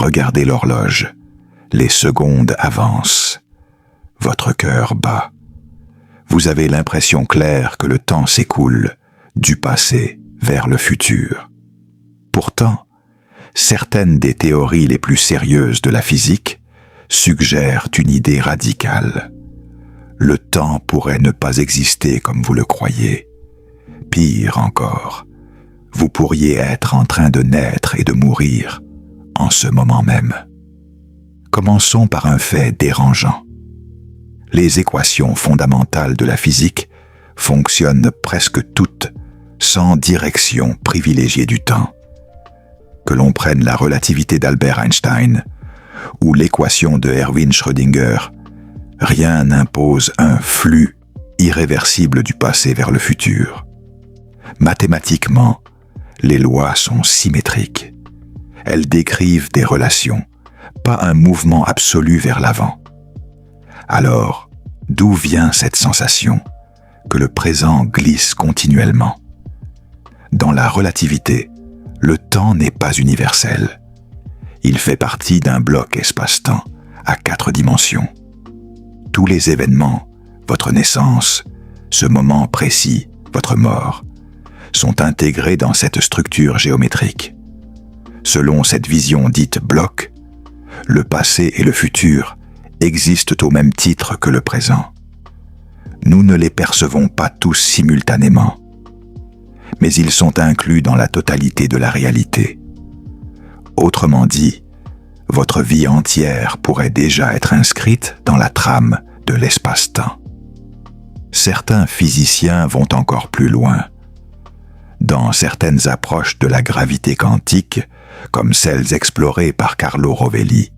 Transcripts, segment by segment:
regardez l'horloge. Les secondes avancent. Votre cœur bat. Vous avez l'impression claire que le temps s'écoule du passé vers le futur. Pourtant, certaines des théories les plus sérieuses de la physique suggèrent une idée radicale. Le temps pourrait ne pas exister comme vous le croyez. Pire encore, vous pourriez être en train de naître et de mourir en ce moment même. Commençons par un fait dérangeant. Les équations fondamentales de la physique fonctionnent presque toutes sans direction privilégiée du temps. Que l'on prenne la relativité d'Albert Einstein ou l'équation de Erwin Schrödinger, rien n'impose un flux irréversible du passé vers le futur. Mathématiquement, les lois sont symétriques. Elles décrivent des relations, pas un mouvement absolu vers l'avant. Alors, d'où vient cette sensation que le présent glisse continuellement? Dans la relativité, le temps n'est pas universel. Il fait partie d'un bloc espace-temps à 4 dimensions. Tous les événements, votre naissance, ce moment précis, votre mort, sont intégrés dans cette structure géométrique. Selon cette vision dite bloc, le passé et le futur existent au même titre que le présent. Nous ne les percevons pas tous simultanément, mais ils sont inclus dans la totalité de la réalité. Autrement dit, votre vie entière pourrait déjà être inscrite dans la trame de l'espace-temps. Certains physiciens vont encore plus loin. Dans certaines approches de la gravité quantique, comme celles explorées par Carlo Rovelli,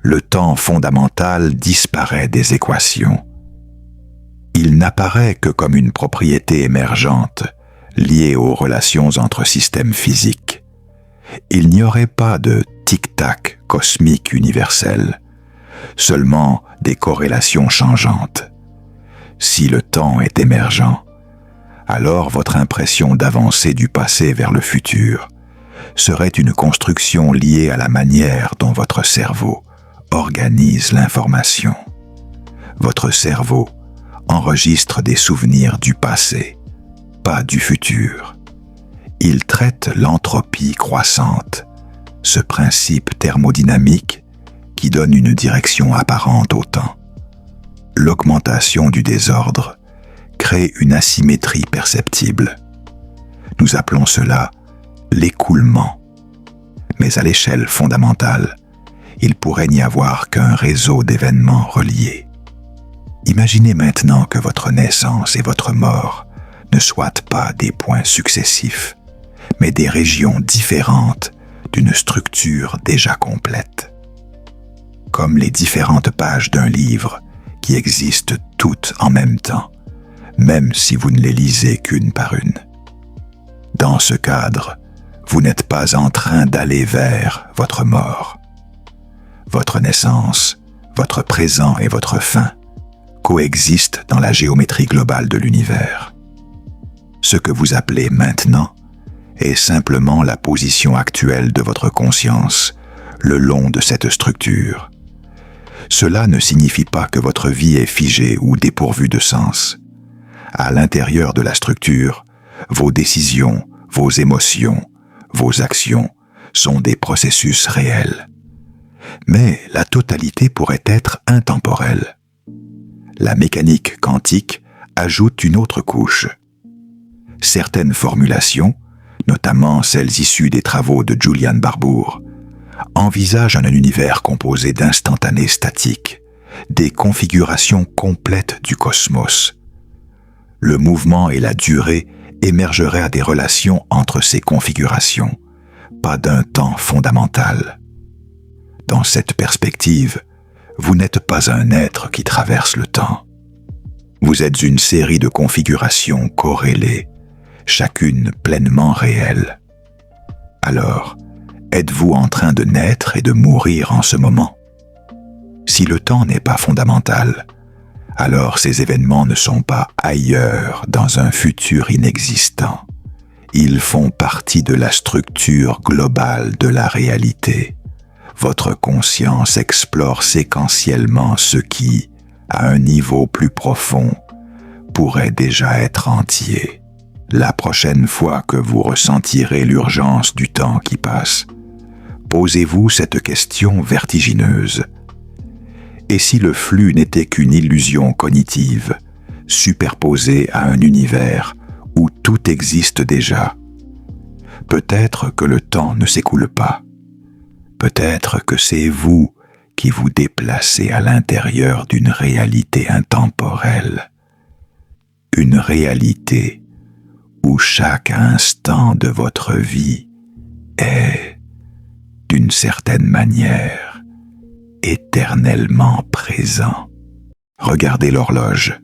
le temps fondamental disparaît des équations. Il n'apparaît que comme une propriété émergente liée aux relations entre systèmes physiques. Il n'y aurait pas de tic-tac cosmique universel, seulement des corrélations changeantes. Si le temps est émergent, alors votre impression d'avancer du passé vers le futur serait une construction liée à la manière dont votre cerveau organise l'information. Votre cerveau enregistre des souvenirs du passé, pas du futur. Il traite l'entropie croissante, ce principe thermodynamique qui donne une direction apparente au temps. L'augmentation du désordre crée une asymétrie perceptible. Nous appelons cela l'écoulement. Mais à l'échelle fondamentale, il pourrait n'y avoir qu'un réseau d'événements reliés. Imaginez maintenant que votre naissance et votre mort ne soient pas des points successifs, mais des régions différentes d'une structure déjà complète. Comme les différentes pages d'un livre qui existent toutes en même temps, même si vous ne les lisez qu'une par une. Dans ce cadre, vous n'êtes pas en train d'aller vers votre mort. Votre naissance, votre présent et votre fin coexistent dans la géométrie globale de l'univers. Ce que vous appelez maintenant est simplement la position actuelle de votre conscience le long de cette structure. Cela ne signifie pas que votre vie est figée ou dépourvue de sens. À l'intérieur de la structure, vos décisions, vos émotions, vos actions sont des processus réels. Mais la totalité pourrait être intemporelle. La mécanique quantique ajoute une autre couche. Certaines formulations, notamment celles issues des travaux de Julian Barbour, envisagent un univers composé d'instantanés statiques, des configurations complètes du cosmos. Le mouvement et la durée émergeraient à des relations entre ces configurations, pas d'un temps fondamental. Dans cette perspective, vous n'êtes pas un être qui traverse le temps. Vous êtes une série de configurations corrélées, chacune pleinement réelle. Alors, êtes-vous en train de naître et de mourir en ce moment? Si le temps n'est pas fondamental, alors ces événements ne sont pas ailleurs dans un futur inexistant. Ils font partie de la structure globale de la réalité. votre conscience explore séquentiellement ce qui, à un niveau plus profond, pourrait déjà être entier. La prochaine fois que vous ressentirez l'urgence du temps qui passe, posez-vous cette question vertigineuse. Et si le flux n'était qu'une illusion cognitive, superposée à un univers où tout existe déjà? Peut-être que le temps ne s'écoule pas. Peut-être que c'est vous qui vous déplacez à l'intérieur d'une réalité intemporelle. Une réalité où chaque instant de votre vie est, d'une certaine manière, éternellement présent. Regardez l'horloge.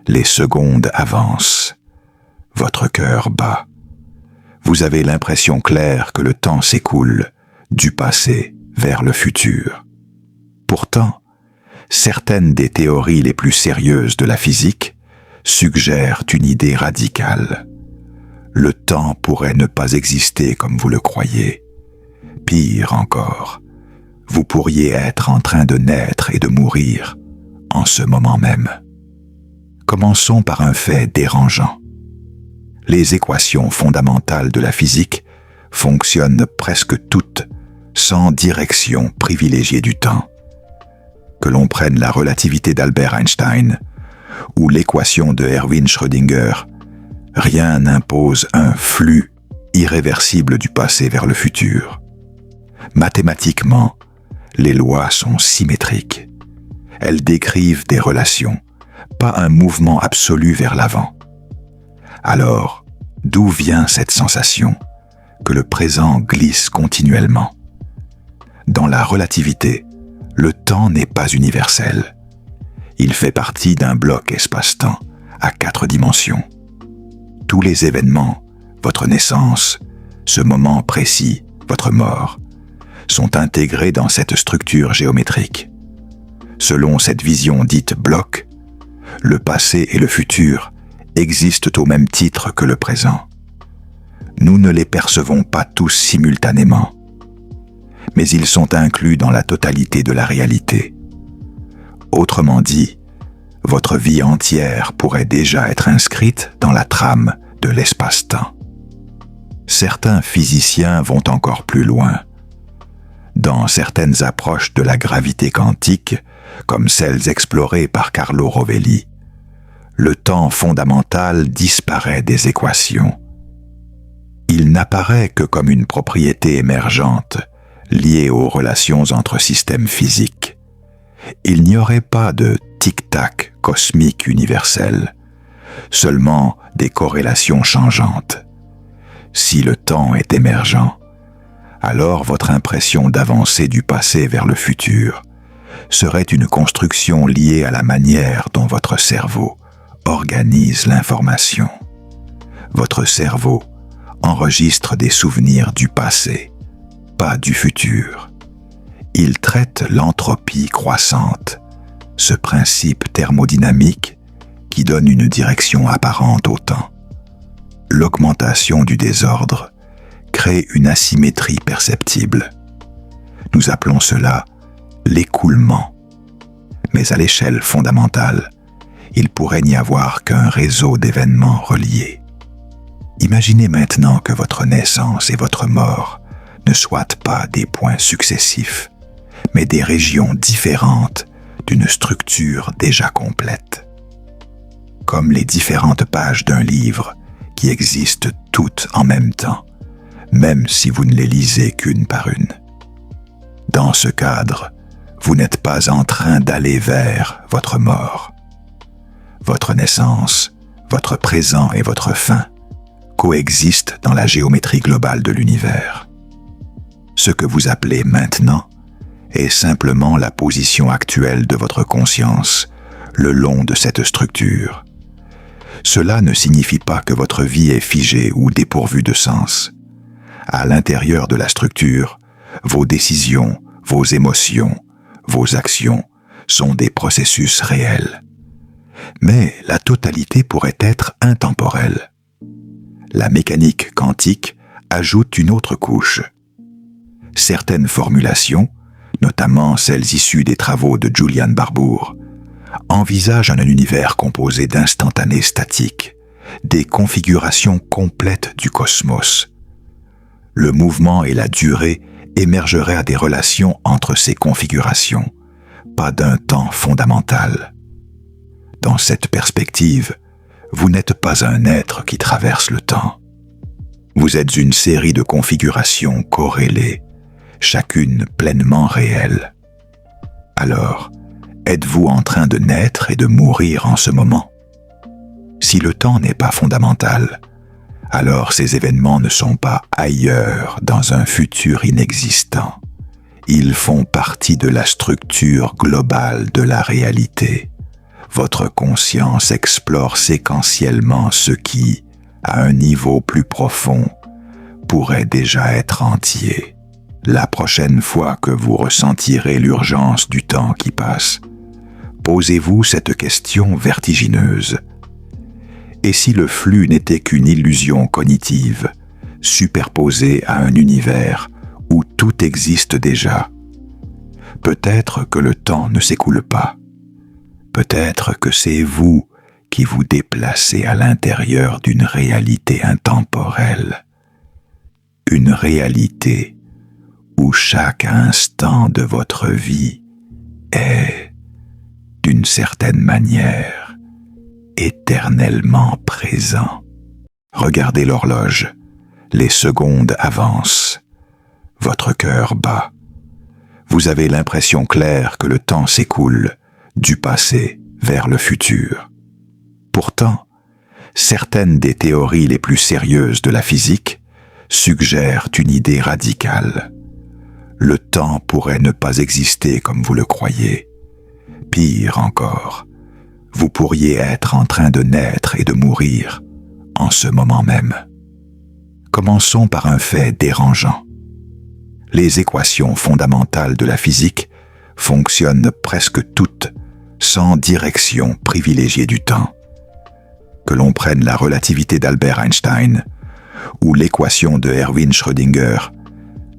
Les secondes avancent. Votre cœur bat. Vous avez l'impression claire que le temps s'écoule du passé vers le futur. Pourtant, certaines des théories les plus sérieuses de la physique suggèrent une idée radicale. Le temps pourrait ne pas exister comme vous le croyez. Pire encore, vous pourriez être en train de naître et de mourir en ce moment même. Commençons par un fait dérangeant. Les équations fondamentales de la physique fonctionnent presque toutes sans direction privilégiée du temps. Que l'on prenne la relativité d'Albert Einstein ou l'équation de Erwin Schrödinger, rien n'impose un flux irréversible du passé vers le futur. Mathématiquement, les lois sont symétriques. Elles décrivent des relations, pas un mouvement absolu vers l'avant. Alors, d'où vient cette sensation que le présent glisse continuellement? Dans la relativité, le temps n'est pas universel. Il fait partie d'un bloc espace-temps à 4 dimensions. Tous les événements, votre naissance, ce moment précis, votre mort, sont intégrés dans cette structure géométrique. Selon cette vision dite bloc, le passé et le futur existent au même titre que le présent. Nous ne les percevons pas tous simultanément, mais ils sont inclus dans la totalité de la réalité. Autrement dit, votre vie entière pourrait déjà être inscrite dans la trame de l'espace-temps. Certains physiciens vont encore plus loin. Dans certaines approches de la gravité quantique, comme celles explorées par Carlo Rovelli, le temps fondamental disparaît des équations. Il n'apparaît que comme une propriété émergente liée aux relations entre systèmes physiques. Il n'y aurait pas de tic-tac cosmique universel, seulement des corrélations changeantes. Si le temps est émergent, alors votre impression d'avancer du passé vers le futur serait une construction liée à la manière dont votre cerveau organise l'information. Votre cerveau enregistre des souvenirs du passé, pas du futur. Il traite l'entropie croissante, ce principe thermodynamique qui donne une direction apparente au temps. L'augmentation du désordre crée une asymétrie perceptible. Nous appelons cela l'écoulement. Mais à l'échelle fondamentale, il pourrait n'y avoir qu'un réseau d'événements reliés. Imaginez maintenant que votre naissance et votre mort ne soient pas des points successifs, mais des régions différentes d'une structure déjà complète. Comme les différentes pages d'un livre qui existent toutes en même temps, même si vous ne les lisez qu'une par une. Dans ce cadre, vous n'êtes pas en train d'aller vers votre mort. Votre naissance, votre présent et votre fin coexistent dans la géométrie globale de l'univers. Ce que vous appelez maintenant est simplement la position actuelle de votre conscience le long de cette structure. Cela ne signifie pas que votre vie est figée ou dépourvue de sens. À l'intérieur de la structure, vos décisions, vos émotions, vos actions sont des processus réels. Mais la totalité pourrait être intemporelle. La mécanique quantique ajoute une autre couche. Certaines formulations, notamment celles issues des travaux de Julian Barbour, envisagent un univers composé d'instantanés statiques, des configurations complètes du cosmos. Le mouvement et la durée émergeraient à des relations entre ces configurations, pas d'un temps fondamental. Dans cette perspective, vous n'êtes pas un être qui traverse le temps. Vous êtes une série de configurations corrélées, chacune pleinement réelle. Alors, êtes-vous en train de naître et de mourir en ce moment? Si le temps n'est pas fondamental, alors ces événements ne sont pas ailleurs dans un futur inexistant. Ils font partie de la structure globale de la réalité. Votre conscience explore séquentiellement ce qui, à un niveau plus profond, pourrait déjà être entier. La prochaine fois que vous ressentirez l'urgence du temps qui passe, posez-vous cette question vertigineuse. Et si le flux n'était qu'une illusion cognitive, superposée à un univers où tout existe déjà? Peut-être que le temps ne s'écoule pas. Peut-être que c'est vous qui vous déplacez à l'intérieur d'une réalité intemporelle. Une réalité où chaque instant de votre vie est, d'une certaine manière, éternellement présent. Regardez l'horloge, les secondes avancent, votre cœur bat. Vous avez l'impression claire que le temps s'écoule du passé vers le futur. Pourtant, certaines des théories les plus sérieuses de la physique suggèrent une idée radicale. Le temps pourrait ne pas exister comme vous le croyez. Pire encore, vous pourriez être en train de naître et de mourir en ce moment même. Commençons par un fait dérangeant. Les équations fondamentales de la physique fonctionnent presque toutes sans direction privilégiée du temps. Que l'on prenne la relativité d'Albert Einstein ou l'équation de Erwin Schrödinger,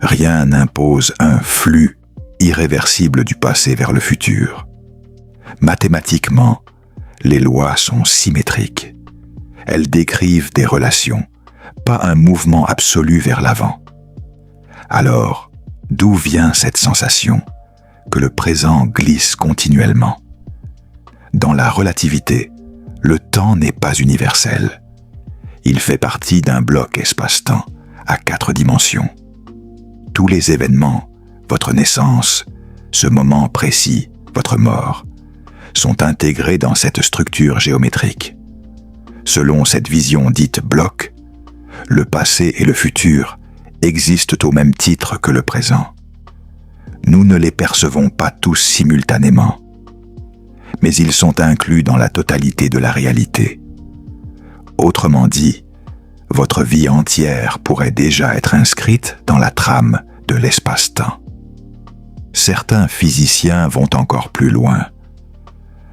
rien n'impose un flux irréversible du passé vers le futur. Mathématiquement, les lois sont symétriques. Elles décrivent des relations, pas un mouvement absolu vers l'avant. Alors, d'où vient cette sensation que le présent glisse continuellement? Dans la relativité, le temps n'est pas universel. Il fait partie d'un bloc espace-temps à 4 dimensions. Tous les événements, votre naissance, ce moment précis, votre mort, sont intégrés dans cette structure géométrique. Selon cette vision dite bloc, le passé et le futur existent au même titre que le présent. Nous ne les percevons pas tous simultanément, mais ils sont inclus dans la totalité de la réalité. Autrement dit, votre vie entière pourrait déjà être inscrite dans la trame de l'espace-temps. Certains physiciens vont encore plus loin.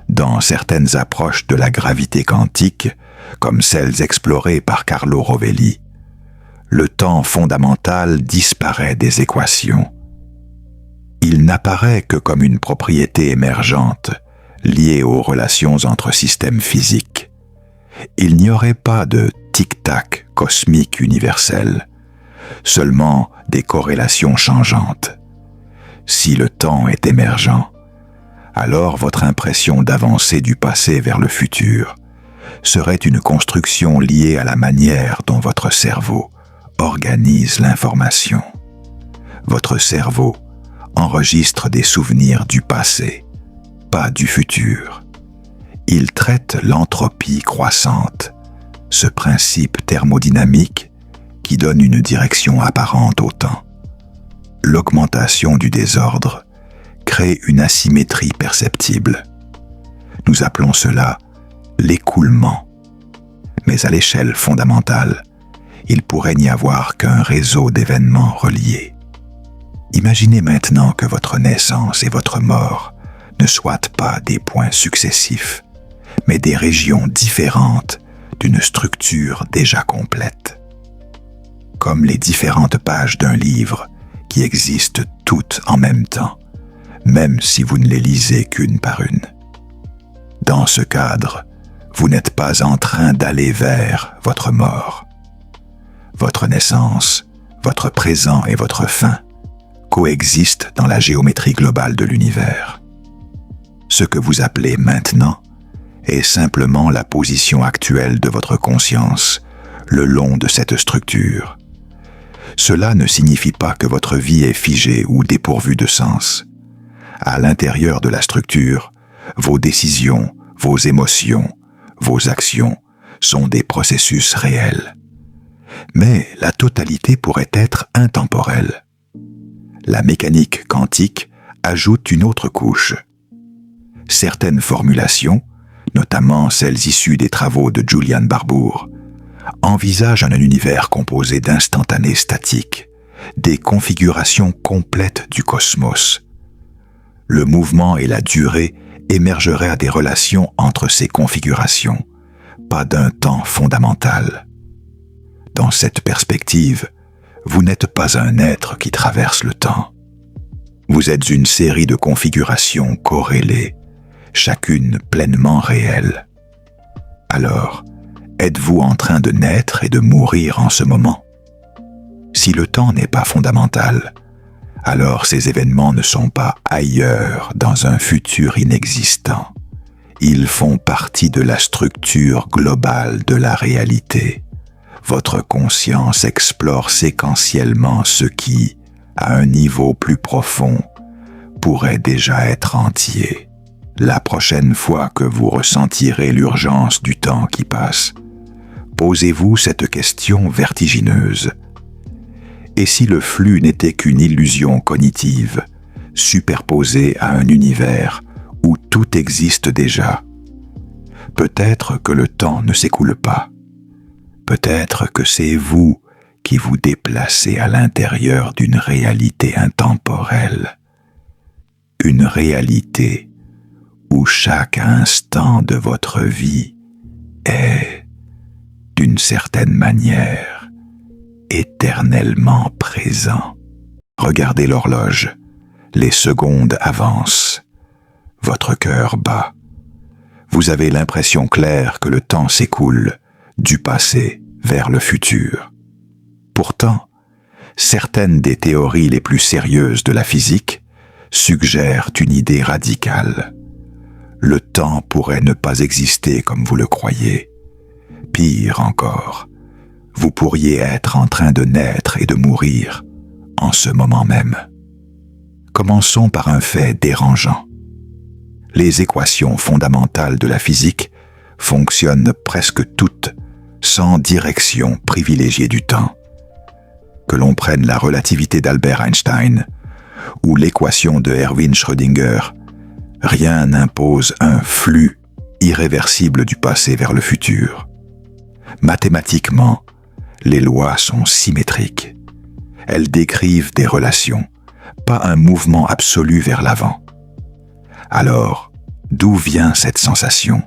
Dans certaines approches de la gravité quantique, comme celles explorées par Carlo Rovelli, le temps fondamental disparaît des équations. Il n'apparaît que comme une propriété émergente, liée aux relations entre systèmes physiques. Il n'y aurait pas de tic-tac cosmique universel, seulement des corrélations changeantes. Si le temps est émergent, alors votre impression d'avancer du passé vers le futur serait une construction liée à la manière dont votre cerveau organise l'information. Votre cerveau enregistre des souvenirs du passé, pas du futur. Il traite l'entropie croissante, ce principe thermodynamique qui donne une direction apparente au temps. L'augmentation du désordre crée une asymétrie perceptible. Nous appelons cela l'écoulement. Mais à l'échelle fondamentale, il pourrait n'y avoir qu'un réseau d'événements reliés. Imaginez maintenant que votre naissance et votre mort ne soient pas des points successifs, mais des régions différentes d'une structure déjà complète. Comme les différentes pages d'un livre qui existent toutes en même temps, même si vous ne les lisez qu'une par une. Dans ce cadre, vous n'êtes pas en train d'aller vers votre mort. Votre naissance, votre présent et votre fin coexistent dans la géométrie globale de l'univers. Ce que vous appelez maintenant est simplement la position actuelle de votre conscience le long de cette structure. Cela ne signifie pas que votre vie est figée ou dépourvue de sens. À l'intérieur de la structure, vos décisions, vos émotions, vos actions sont des processus réels. Mais la totalité pourrait être intemporelle. La mécanique quantique ajoute une autre couche. Certaines formulations, notamment celles issues des travaux de Julian Barbour, envisagent un univers composé d'instantanés statiques, des configurations complètes du cosmos. Le mouvement et la durée émergeraient à des relations entre ces configurations, pas d'un temps fondamental. Dans cette perspective, vous n'êtes pas un être qui traverse le temps. Vous êtes une série de configurations corrélées, chacune pleinement réelle. Alors, êtes-vous en train de naître et de mourir en ce moment? Si le temps n'est pas fondamental, alors ces événements ne sont pas ailleurs dans un futur inexistant. Ils font partie de la structure globale de la réalité. Votre conscience explore séquentiellement ce qui, à un niveau plus profond, pourrait déjà être entier. La prochaine fois que vous ressentirez l'urgence du temps qui passe, posez-vous cette question vertigineuse. Et si le flux n'était qu'une illusion cognitive, superposée à un univers où tout existe déjà? Peut-être que le temps ne s'écoule pas. Peut-être que c'est vous qui vous déplacez à l'intérieur d'une réalité intemporelle. Une réalité où chaque instant de votre vie est, d'une certaine manière, éternellement présent. Regardez l'horloge. Les secondes avancent. Votre cœur bat. Vous avez l'impression claire que le temps s'écoule du passé vers le futur. Pourtant, certaines des théories les plus sérieuses de la physique suggèrent une idée radicale. Le temps pourrait ne pas exister comme vous le croyez. Pire encore, vous pourriez être en train de naître et de mourir en ce moment même. Commençons par un fait dérangeant. Les équations fondamentales de la physique fonctionnent presque toutes sans direction privilégiée du temps. Que l'on prenne la relativité d'Albert Einstein ou l'équation de Erwin Schrödinger, rien n'impose un flux irréversible du passé vers le futur. Mathématiquement, les lois sont symétriques. Elles décrivent des relations, pas un mouvement absolu vers l'avant. Alors, d'où vient cette sensation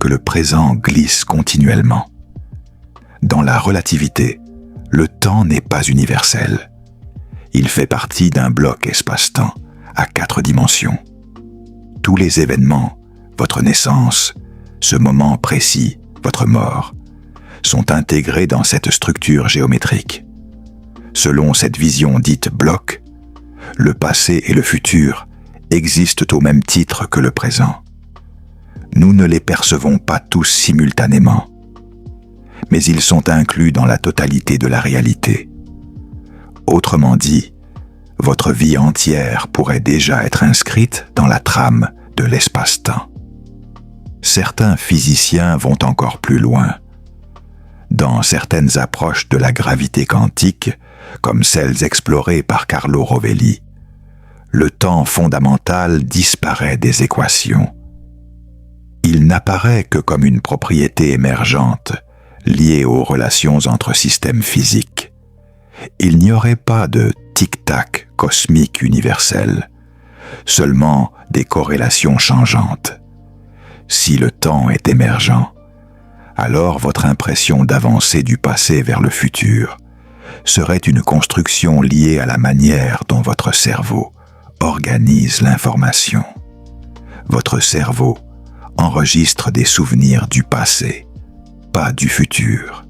que le présent glisse continuellement? Dans la relativité, le temps n'est pas universel. Il fait partie d'un bloc espace-temps à 4 dimensions. Tous les événements, votre naissance, ce moment précis, votre mort, sont intégrés dans cette structure géométrique. Selon cette vision dite bloc, le passé et le futur existent au même titre que le présent. Nous ne les percevons pas tous simultanément, mais ils sont inclus dans la totalité de la réalité. Autrement dit, votre vie entière pourrait déjà être inscrite dans la trame de l'espace-temps. Certains physiciens vont encore plus loin. Dans certaines approches de la gravité quantique, comme celles explorées par Carlo Rovelli, le temps fondamental disparaît des équations. Il n'apparaît que comme une propriété émergente liée aux relations entre systèmes physiques. Il n'y aurait pas de tic-tac cosmique universel, seulement des corrélations changeantes. Si le temps est émergent, alors votre impression d'avancer du passé vers le futur serait une construction liée à la manière dont votre cerveau organise l'information. Votre cerveau enregistre des souvenirs du passé, pas du futur.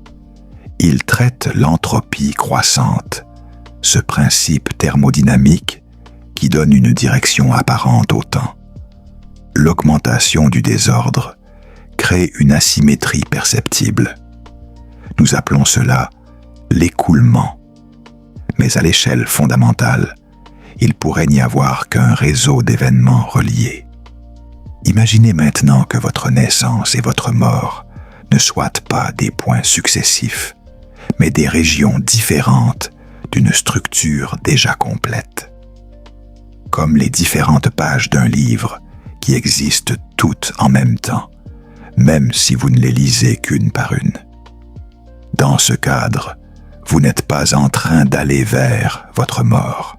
Il traite l'entropie croissante, ce principe thermodynamique qui donne une direction apparente au temps. L'augmentation du désordre crée une asymétrie perceptible. Nous appelons cela l'écoulement. Mais à l'échelle fondamentale, il pourrait n'y avoir qu'un réseau d'événements reliés. Imaginez maintenant que votre naissance et votre mort ne soient pas des points successifs, mais des régions différentes d'une structure déjà complète. Comme les différentes pages d'un livre qui existent toutes en même temps, même si vous ne les lisez qu'une par une. Dans ce cadre, vous n'êtes pas en train d'aller vers votre mort.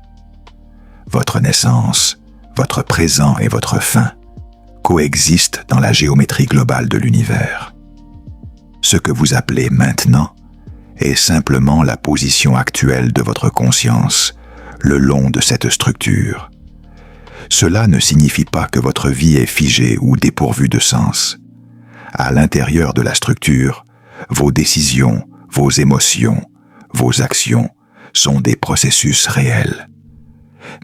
Votre naissance, votre présent et votre fin coexistent dans la géométrie globale de l'univers. Ce que vous appelez maintenant est simplement la position actuelle de votre conscience le long de cette structure. Cela ne signifie pas que votre vie est figée ou dépourvue de sens. À l'intérieur de la structure, vos décisions, vos émotions, vos actions sont des processus réels.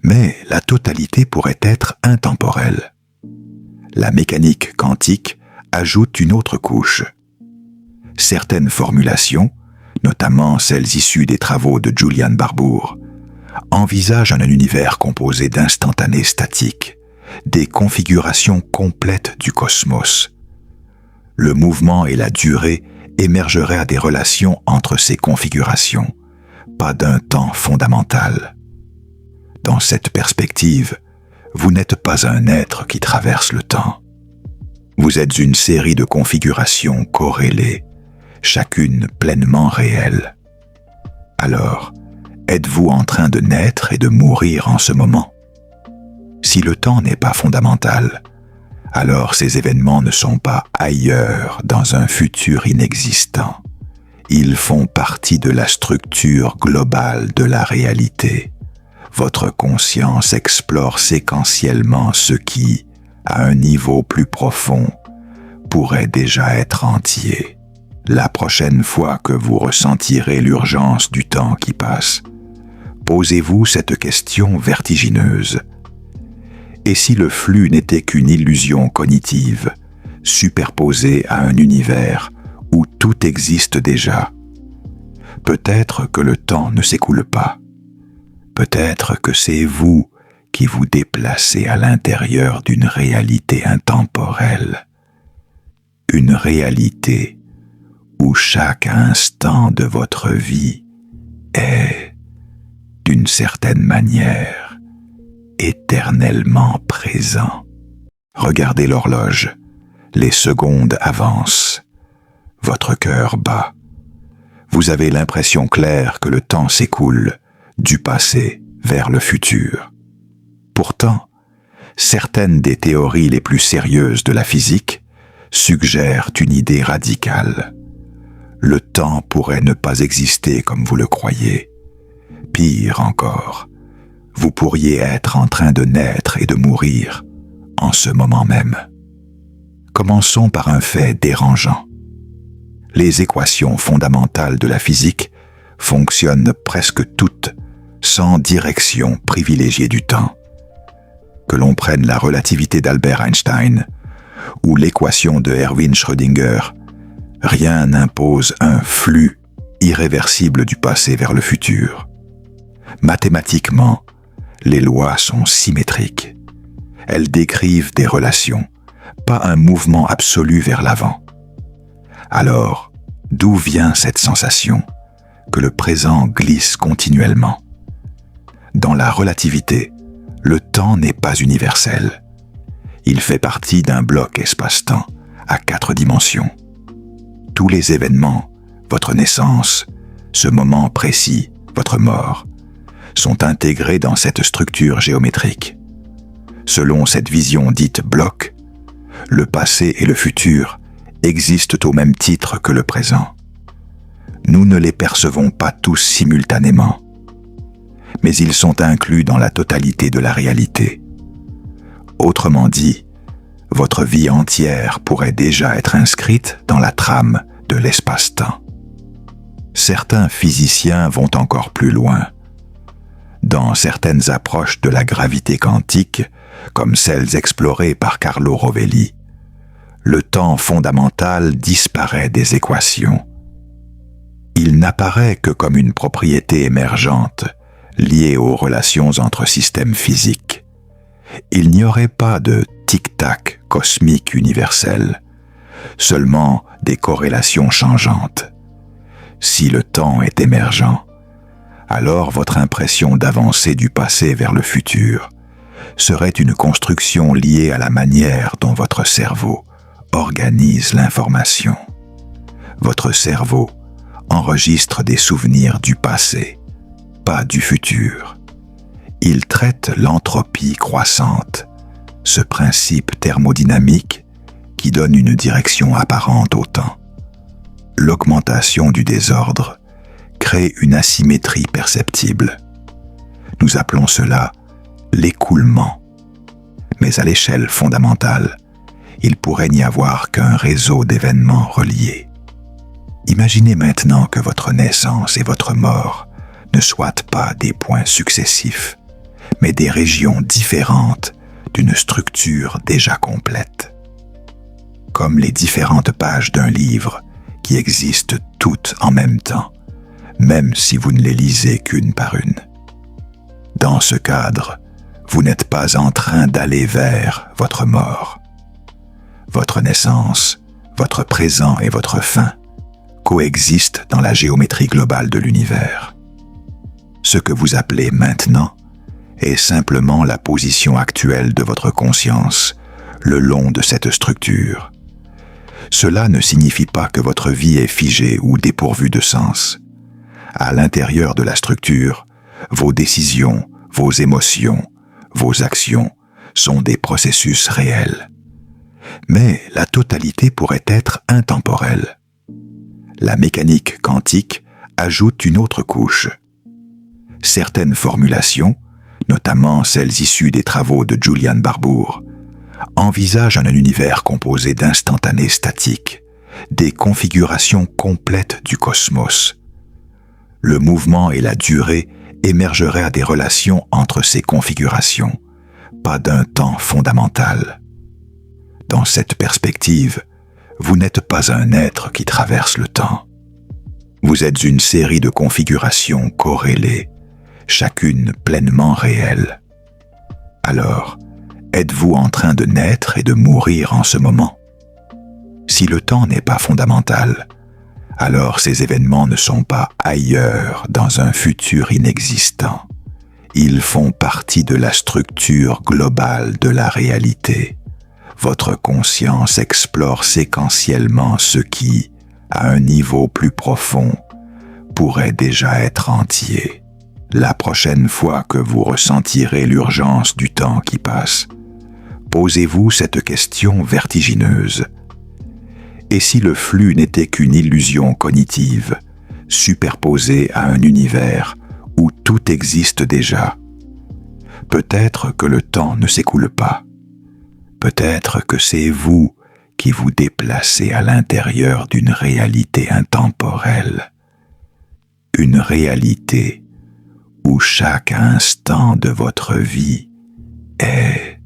Mais la totalité pourrait être intemporelle. La mécanique quantique ajoute une autre couche. Certaines formulations, notamment celles issues des travaux de Julian Barbour, envisagent un univers composé d'instantanés statiques, des configurations complètes du cosmos. Le mouvement et la durée émergeraient à des relations entre ces configurations, pas d'un temps fondamental. Dans cette perspective, vous n'êtes pas un être qui traverse le temps. Vous êtes une série de configurations corrélées, chacune pleinement réelle. Alors, êtes-vous en train de naître et de mourir en ce moment? Si le temps n'est pas fondamental, alors ces événements ne sont pas ailleurs dans un futur inexistant. Ils font partie de la structure globale de la réalité. Votre conscience explore séquentiellement ce qui, à un niveau plus profond, pourrait déjà être entier. La prochaine fois que vous ressentirez l'urgence du temps qui passe, posez-vous cette question vertigineuse. Et si le flux n'était qu'une illusion cognitive, superposée à un univers où tout existe déjà? Peut-être que le temps ne s'écoule pas. Peut-être que c'est vous qui vous déplacez à l'intérieur d'une réalité intemporelle. Une réalité où chaque instant de votre vie est, d'une certaine manière, éternellement présent. Regardez l'horloge. Les secondes avancent. Votre cœur bat. Vous avez l'impression claire que le temps s'écoule du passé vers le futur. Pourtant, certaines des théories les plus sérieuses de la physique suggèrent une idée radicale. Le temps pourrait ne pas exister comme vous le croyez. Pire encore, vous pourriez être en train de naître et de mourir en ce moment même. Commençons par un fait dérangeant. Les équations fondamentales de la physique fonctionnent presque toutes sans direction privilégiée du temps. Que l'on prenne la relativité d'Albert Einstein ou l'équation de Erwin Schrödinger, rien n'impose un flux irréversible du passé vers le futur. Mathématiquement, les lois sont symétriques. Elles décrivent des relations, pas un mouvement absolu vers l'avant. Alors, d'où vient cette sensation que le présent glisse continuellement? Dans la relativité, le temps n'est pas universel. Il fait partie d'un bloc espace-temps à 4 dimensions. Tous les événements, votre naissance, ce moment précis, votre mort, sont intégrés dans cette structure géométrique. Selon cette vision dite bloc, le passé et le futur existent au même titre que le présent. Nous ne les percevons pas tous simultanément. mais ils sont inclus dans la totalité de la réalité. Autrement dit, votre vie entière pourrait déjà être inscrite dans la trame de l'espace-temps. Certains physiciens vont encore plus loin. Dans certaines approches de la gravité quantique, comme celles explorées par Carlo Rovelli, le temps fondamental disparaît des équations. Il n'apparaît que comme une propriété émergente, liée aux relations entre systèmes physiques. Il n'y aurait pas de tic-tac cosmique universel, seulement des corrélations changeantes. Si le temps est émergent, alors votre impression d'avancer du passé vers le futur serait une construction liée à la manière dont votre cerveau organise l'information. Votre cerveau enregistre des souvenirs du passé, pas du futur. Il traite l'entropie croissante, ce principe thermodynamique qui donne une direction apparente au temps. L'augmentation du désordre crée une asymétrie perceptible. Nous appelons cela l'écoulement. Mais à l'échelle fondamentale, il pourrait n'y avoir qu'un réseau d'événements reliés. Imaginez maintenant que votre naissance et votre mort ne soient pas des points successifs, mais des régions différentes d'une structure déjà complète. Comme les différentes pages d'un livre qui existent toutes en même temps, même si vous ne les lisez qu'une par une. Dans ce cadre, vous n'êtes pas en train d'aller vers votre mort. Votre naissance, votre présent et votre fin coexistent dans la géométrie globale de l'univers. Ce que vous appelez maintenant est simplement la position actuelle de votre conscience le long de cette structure. Cela ne signifie pas que votre vie est figée ou dépourvue de sens. À l'intérieur de la structure, vos décisions, vos émotions, vos actions sont des processus réels. Mais la totalité pourrait être intemporelle. La mécanique quantique ajoute une autre couche. Certaines formulations, notamment celles issues des travaux de Julian Barbour, envisagent un univers composé d'instantanés statiques, des configurations complètes du cosmos. Le mouvement et la durée émergeraient à des relations entre ces configurations, pas d'un temps fondamental. Dans cette perspective, vous n'êtes pas un être qui traverse le temps. Vous êtes une série de configurations corrélées, chacune pleinement réelle. Alors, êtes-vous en train de naître et de mourir en ce moment? Si le temps n'est pas fondamental, alors ces événements ne sont pas ailleurs dans un futur inexistant. Ils font partie de la structure globale de la réalité. Votre conscience explore séquentiellement ce qui, à un niveau plus profond, pourrait déjà être entier. La prochaine fois que vous ressentirez l'urgence du temps qui passe, posez-vous cette question vertigineuse. Et si le flux n'était qu'une illusion cognitive, superposée à un univers où tout existe déjà? Peut-être que le temps ne s'écoule pas. Peut-être que c'est vous qui vous déplacez à l'intérieur d'une réalité intemporelle. Une réalité où chaque instant de votre vie est,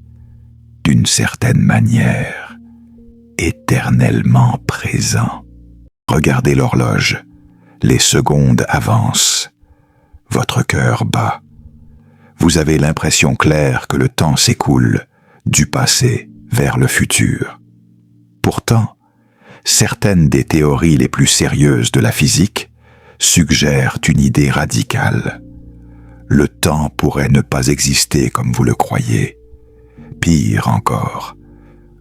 d'une certaine manière, éternellement présent. Regardez l'horloge. Les secondes avancent. Votre cœur bat. Vous avez l'impression claire que le temps s'écoule du passé vers le futur. Pourtant, certaines des théories les plus sérieuses de la physique suggèrent une idée radicale. Le temps pourrait ne pas exister comme vous le croyez. Pire encore,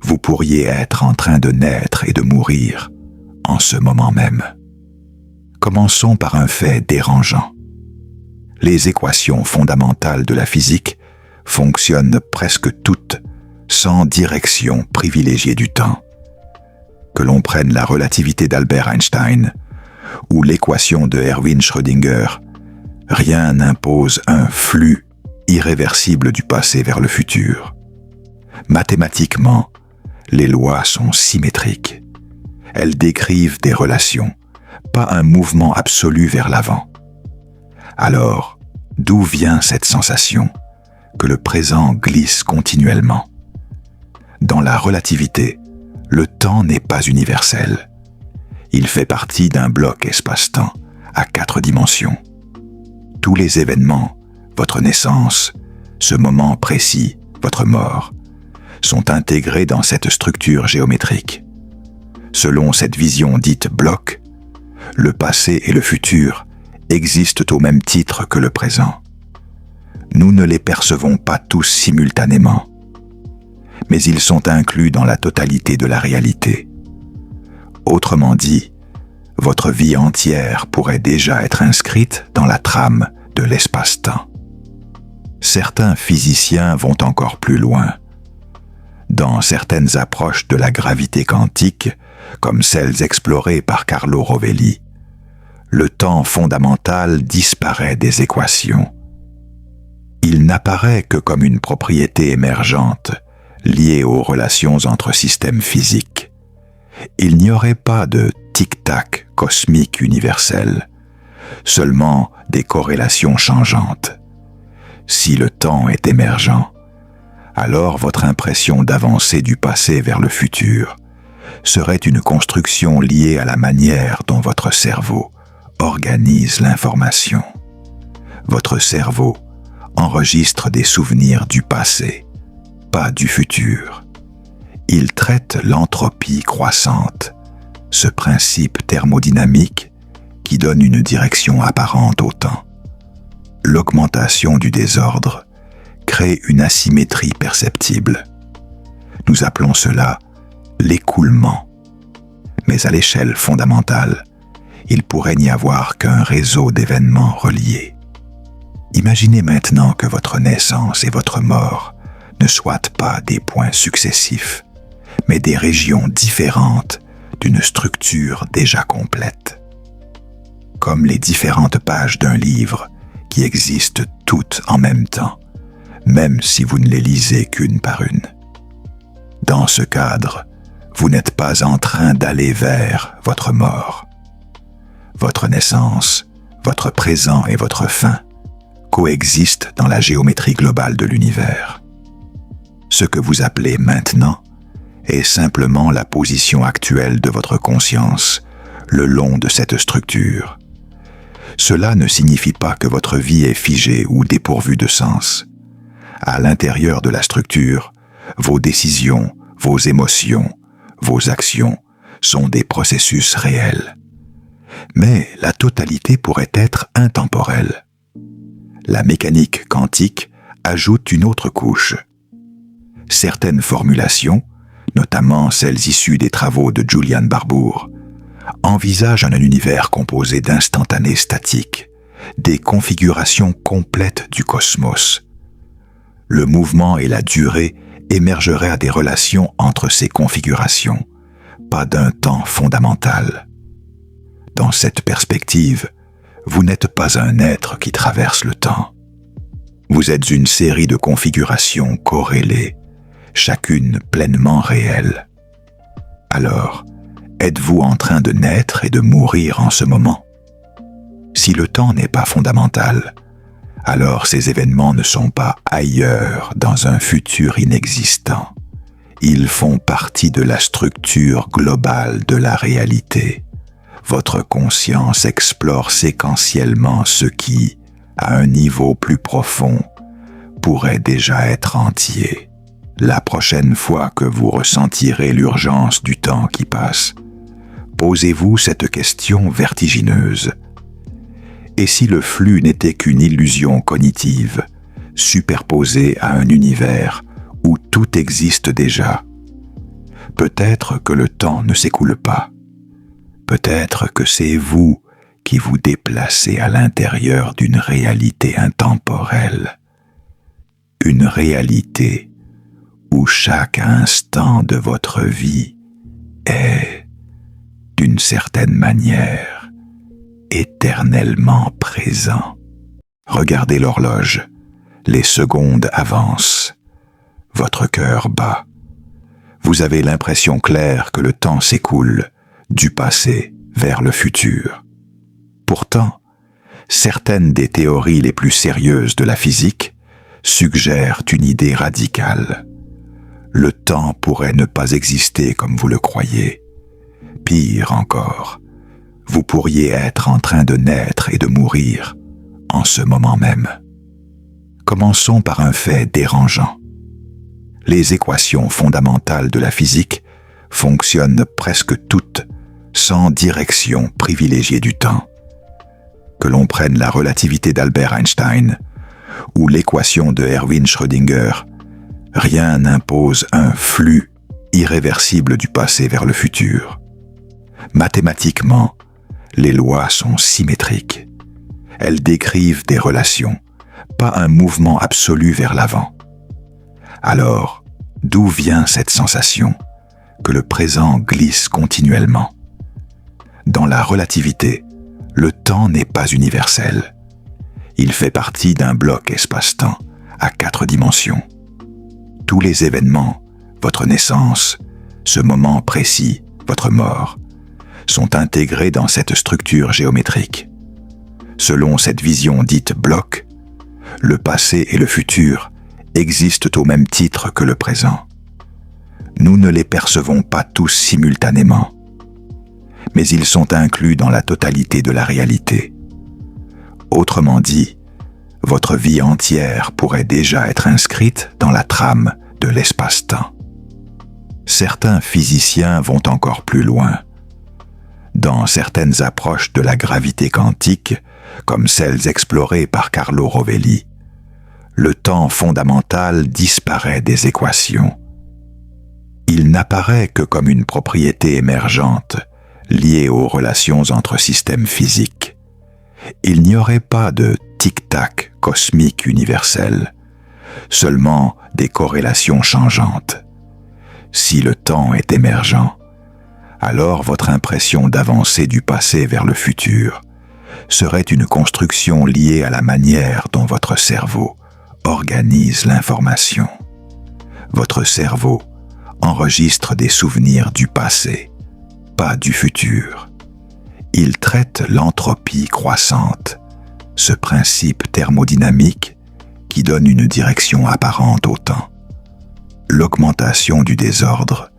vous pourriez être en train de naître et de mourir en ce moment même. Commençons par un fait dérangeant. Les équations fondamentales de la physique fonctionnent presque toutes sans direction privilégiée du temps. Que l'on prenne la relativité d'Albert Einstein ou l'équation de Erwin Schrödinger, Rien n'impose un flux irréversible du passé vers le futur. Mathématiquement, les lois sont symétriques. Elles décrivent des relations, pas un mouvement absolu vers l'avant. Alors, d'où vient cette sensation que le présent glisse continuellement? Dans la relativité, le temps n'est pas universel. Il fait partie d'un bloc espace-temps à 4 dimensions. Tous les événements, votre naissance, ce moment précis, votre mort, sont intégrés dans cette structure géométrique. Selon cette vision dite bloc, le passé et le futur existent au même titre que le présent. Nous ne les percevons pas tous simultanément, mais ils sont inclus dans la totalité de la réalité. Autrement dit, votre vie entière pourrait déjà être inscrite dans la trame de l'espace-temps. Certains physiciens vont encore plus loin. Dans certaines approches de la gravité quantique, comme celles explorées par Carlo Rovelli, le temps fondamental disparaît des équations. Il n'apparaît que comme une propriété émergente liée aux relations entre systèmes physiques. Il n'y aurait pas de tic-tac cosmique universel, seulement des corrélations changeantes. Si le temps est émergent, alors votre impression d'avancer du passé vers le futur serait une construction liée à la manière dont votre cerveau organise l'information. Votre cerveau enregistre des souvenirs du passé, pas du futur. Il traite l'entropie croissante, ce principe thermodynamique qui donne une direction apparente au temps. L'augmentation du désordre crée une asymétrie perceptible. Nous appelons cela l'écoulement. Mais à l'échelle fondamentale, il pourrait n'y avoir qu'un réseau d'événements reliés. Imaginez maintenant que votre naissance et votre mort ne soient pas des points successifs, mais des régions différentes d'une structure déjà complète. Comme les différentes pages d'un livre qui existent toutes en même temps, même si vous ne les lisez qu'une par une. Dans ce cadre, vous n'êtes pas en train d'aller vers votre mort. Votre naissance, votre présent et votre fin coexistent dans la géométrie globale de l'univers. Ce que vous appelez maintenant est simplement la position actuelle de votre conscience le long de cette structure. Cela ne signifie pas que votre vie est figée ou dépourvue de sens. À l'intérieur de la structure, vos décisions, vos émotions, vos actions sont des processus réels. Mais la totalité pourrait être intemporelle. La mécanique quantique ajoute une autre couche. Certaines formulations, notamment celles issues des travaux de Julian Barbour, envisagent un univers composé d'instantanés statiques, des configurations complètes du cosmos. Le mouvement et la durée émergeraient à des relations entre ces configurations, pas d'un temps fondamental. Dans cette perspective, vous n'êtes pas un être qui traverse le temps. Vous êtes une série de configurations corrélées, chacune pleinement réelle. Alors, êtes-vous en train de naître et de mourir en ce moment? Si le temps n'est pas fondamental, alors ces événements ne sont pas ailleurs dans un futur inexistant. Ils font partie de la structure globale de la réalité. Votre conscience explore séquentiellement ce qui, à un niveau plus profond, pourrait déjà être entier. La prochaine fois que vous ressentirez l'urgence du temps qui passe, posez-vous cette question vertigineuse. Et si le flux n'était qu'une illusion cognitive, superposée à un univers où tout existe déjà? Peut-être que le temps ne s'écoule pas. Peut-être que c'est vous qui vous déplacez à l'intérieur d'une réalité intemporelle. Une réalité où chaque instant de votre vie est, d'une certaine manière, éternellement présent. Regardez l'horloge. Les secondes avancent. Votre cœur bat. Vous avez l'impression claire que le temps s'écoule du passé vers le futur. Pourtant, certaines des théories les plus sérieuses de la physique suggèrent une idée radicale. Le temps pourrait ne pas exister comme vous le croyez. Pire encore, vous pourriez être en train de naître et de mourir en ce moment même. Commençons par un fait dérangeant. Les équations fondamentales de la physique fonctionnent presque toutes sans direction privilégiée du temps. Que l'on prenne la relativité d'Albert Einstein ou l'équation de Erwin Schrödinger, rien n'impose un flux irréversible du passé vers le futur. Mathématiquement, les lois sont symétriques. Elles décrivent des relations, pas un mouvement absolu vers l'avant. Alors, d'où vient cette sensation que le présent glisse continuellement? Dans la relativité, le temps n'est pas universel. Il fait partie d'un bloc espace-temps à 4 dimensions. Tous les événements, votre naissance, ce moment précis, votre mort, sont intégrés dans cette structure géométrique. Selon cette vision dite bloc, le passé et le futur existent au même titre que le présent. Nous ne les percevons pas tous simultanément, mais ils sont inclus dans la totalité de la réalité. Autrement dit, votre vie entière pourrait déjà être inscrite dans la trame de l'espace-temps. Certains physiciens vont encore plus loin. Dans certaines approches de la gravité quantique, comme celles explorées par Carlo Rovelli, le temps fondamental disparaît des équations. Il n'apparaît que comme une propriété émergente liée aux relations entre systèmes physiques. Il n'y aurait pas de tic-tac cosmique universel, seulement des corrélations changeantes. Si le temps est émergent, alors votre impression d'avancer du passé vers le futur serait une construction liée à la manière dont votre cerveau organise l'information. Votre cerveau enregistre des souvenirs du passé, pas du futur. Il traite l'entropie croissante, ce principe thermodynamique qui donne une direction apparente au temps. L'augmentation du désordre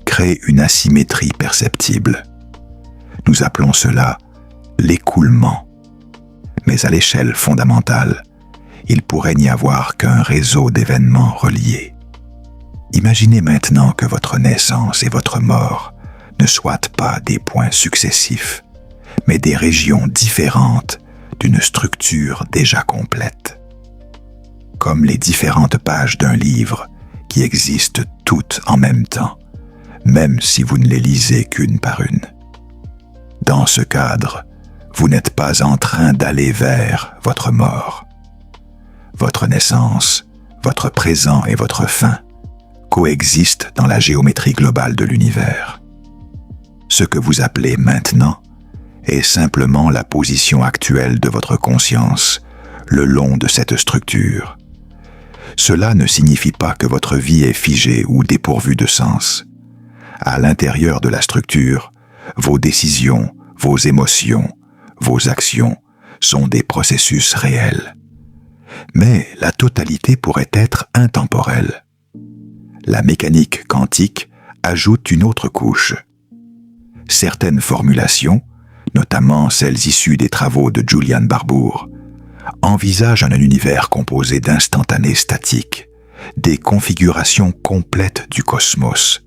crée une asymétrie perceptible. Nous appelons cela l'écoulement. Mais à l'échelle fondamentale, il pourrait n'y avoir qu'un réseau d'événements reliés. Imaginez maintenant que votre naissance et votre mort ne soient pas des points successifs, mais des régions différentes d'une structure déjà complète. Comme les différentes pages d'un livre qui existent toutes en même temps, même si vous ne les lisez qu'une par une. Dans ce cadre, vous n'êtes pas en train d'aller vers votre mort. Votre naissance, votre présent et votre fin coexistent dans la géométrie globale de l'univers. Ce que vous appelez maintenant est simplement la position actuelle de votre conscience le long de cette structure. Cela ne signifie pas que votre vie est figée ou dépourvue de sens. À l'intérieur de la structure, vos décisions, vos émotions, vos actions sont des processus réels. Mais la totalité pourrait être intemporelle. La mécanique quantique ajoute une autre couche. Certaines formulations, notamment celles issues des travaux de Julian Barbour, envisagent un univers composé d'instantanés statiques, des configurations complètes du cosmos.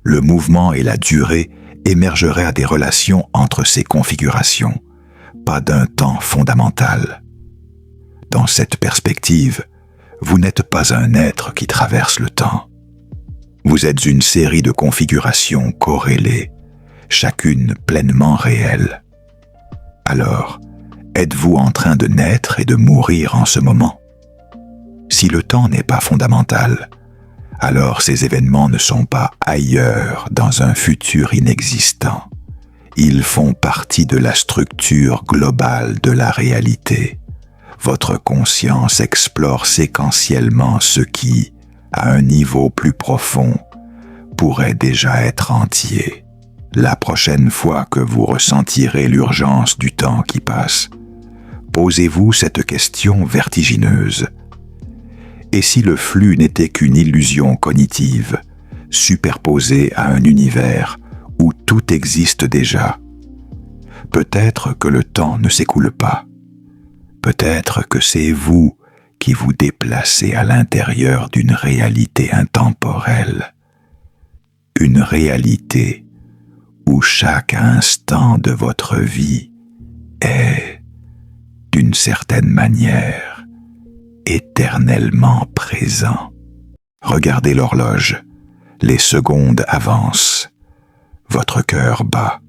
Le mouvement et la durée émergeraient à des relations entre ces configurations, pas d'un temps fondamental. Dans cette perspective, vous n'êtes pas un être qui traverse le temps. Vous êtes une série de configurations corrélées, chacune pleinement réelle. Alors, êtes-vous en train de naître et de mourir en ce moment? Si le temps n'est pas fondamental, alors ces événements ne sont pas ailleurs dans un futur inexistant. Ils font partie de la structure globale de la réalité, votre conscience explore séquentiellement ce qui, à un niveau plus profond, pourrait déjà être entier. La prochaine fois que vous ressentirez l'urgence du temps qui passe, posez-vous cette question vertigineuse. Et si le flux n'était qu'une illusion cognitive, superposée à un univers où tout existe déjà? Peut-être que le temps ne s'écoule pas. Peut-être que c'est vous qui vous déplacez à l'intérieur d'une réalité intemporelle. Une réalité où chaque instant de votre vie est, d'une certaine manière, éternellement présent. Regardez l'horloge. Les secondes avancent. Votre cœur bat.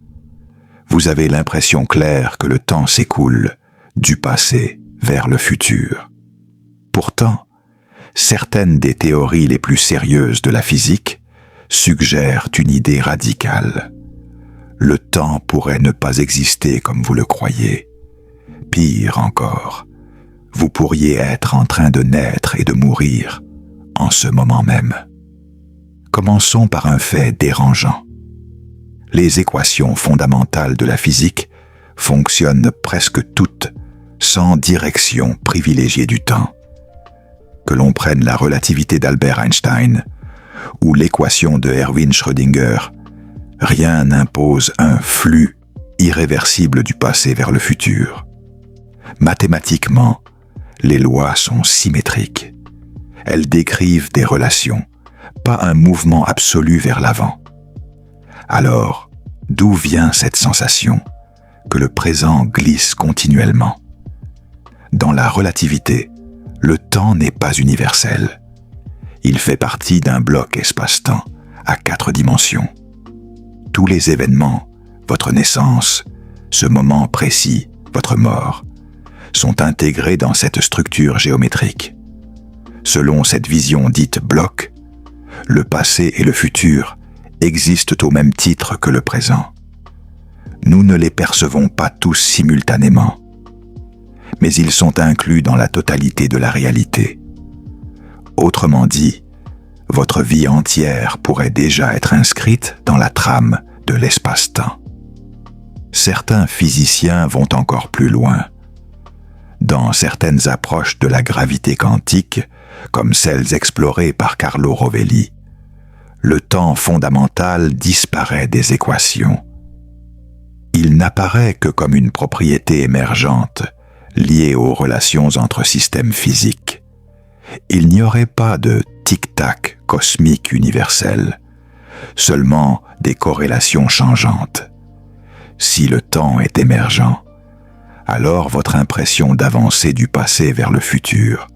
Vous avez l'impression claire que le temps s'écoule du passé vers le futur. Pourtant, certaines des théories les plus sérieuses de la physique suggèrent une idée radicale. Le temps pourrait ne pas exister comme vous le croyez. Pire encore, vous pourriez être en train de naître et de mourir en ce moment même. Commençons par un fait dérangeant. Les équations fondamentales de la physique fonctionnent presque toutes sans direction privilégiée du temps. Que l'on prenne la relativité d'Albert Einstein ou l'équation de Erwin Schrödinger, rien n'impose un flux irréversible du passé vers le futur. Mathématiquement, les lois sont symétriques. Elles décrivent des relations, pas un mouvement absolu vers l'avant. Alors, d'où vient cette sensation que le présent glisse continuellement? Dans la relativité, le temps n'est pas universel. Il fait partie d'un bloc espace-temps à 4 dimensions. Tous les événements, votre naissance, ce moment précis, votre mort, sont intégrés dans cette structure géométrique. Selon cette vision dite bloc, le passé et le futur existent au même titre que le présent. Nous ne les percevons pas tous simultanément, mais ils sont inclus dans la totalité de la réalité. Autrement dit, votre vie entière pourrait déjà être inscrite dans la trame de l'espace-temps. Certains physiciens vont encore plus loin. Dans certaines approches de la gravité quantique, comme celles explorées par Carlo Rovelli, le temps fondamental disparaît des équations. Il n'apparaît que comme une propriété émergente liée aux relations entre systèmes physiques. Il n'y aurait pas de tic-tac cosmique universel, seulement des corrélations changeantes. Si le temps est émergent, alors votre impression d'avancer du passé vers le futur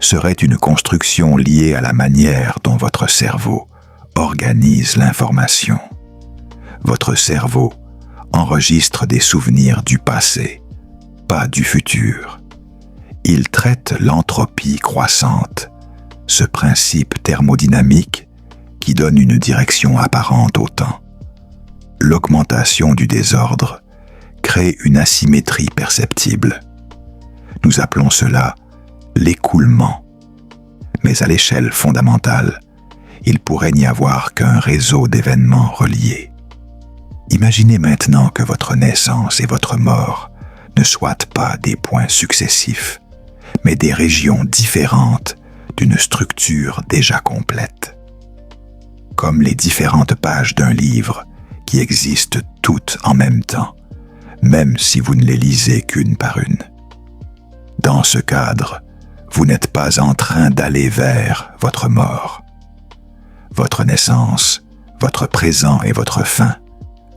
serait une construction liée à la manière dont votre cerveau organise l'information. Votre cerveau enregistre des souvenirs du passé, pas du futur. Il traite l'entropie croissante, ce principe thermodynamique qui donne une direction apparente au temps. L'augmentation du désordre crée une asymétrie perceptible. Nous appelons cela l'écoulement. Mais à l'échelle fondamentale, il pourrait n'y avoir qu'un réseau d'événements reliés. Imaginez maintenant que votre naissance et votre mort ne soient pas des points successifs, mais des régions différentes d'une structure déjà complète. Comme les différentes pages d'un livre qui existent toutes en même temps, même si vous ne les lisez qu'une par une. Dans ce cadre, vous n'êtes pas en train d'aller vers votre mort. Votre naissance, votre présent et votre fin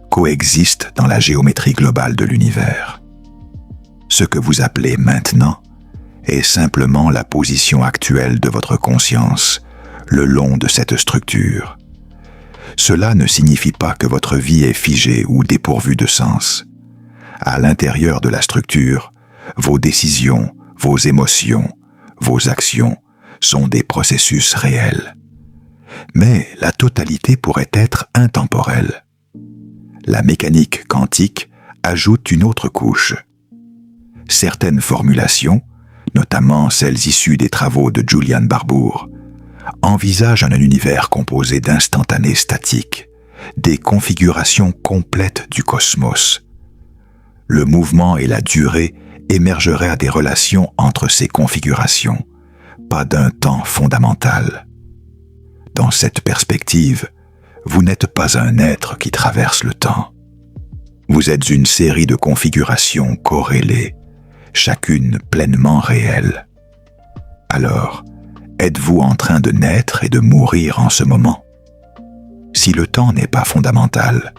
coexistent dans la géométrie globale de l'univers. Ce que vous appelez maintenant est simplement la position actuelle de votre conscience le long de cette structure. Cela ne signifie pas que votre vie est figée ou dépourvue de sens. À l'intérieur de la structure, vos décisions, vos émotions, vos actions sont des processus réels. Mais la totalité pourrait être intemporelle. La mécanique quantique ajoute une autre couche. Certaines formulations notamment celles issues des travaux de Julian Barbour, envisagent un univers composé d'instantanés statiques, des configurations complètes du cosmos. Le mouvement et la durée émergeraient à des relations entre ces configurations, pas d'un temps fondamental. Dans cette perspective, vous n'êtes pas un être qui traverse le temps. Vous êtes une série de configurations corrélées, chacune pleinement réelle. Alors, êtes-vous en train de naître et de mourir en ce moment? Si le temps n'est pas fondamental,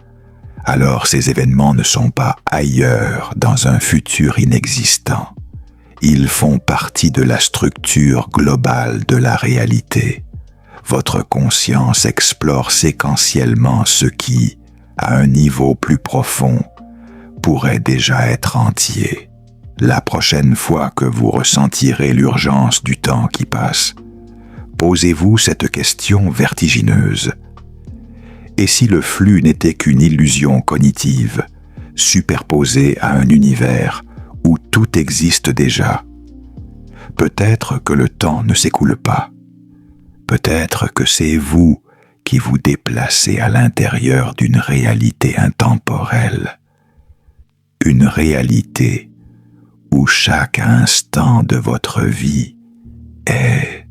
alors ces événements ne sont pas ailleurs dans un futur inexistant. Ils font partie de la structure globale de la réalité. Votre conscience explore séquentiellement ce qui, à un niveau plus profond, pourrait déjà être entier. La prochaine fois que vous ressentirez l'urgence du temps qui passe, posez-vous cette question vertigineuse. Et si le flux n'était qu'une illusion cognitive, superposée à un univers où tout existe déjà? Peut-être que le temps ne s'écoule pas. Peut-être que c'est vous qui vous déplacez à l'intérieur d'une réalité intemporelle. Une réalité où chaque instant de votre vie est,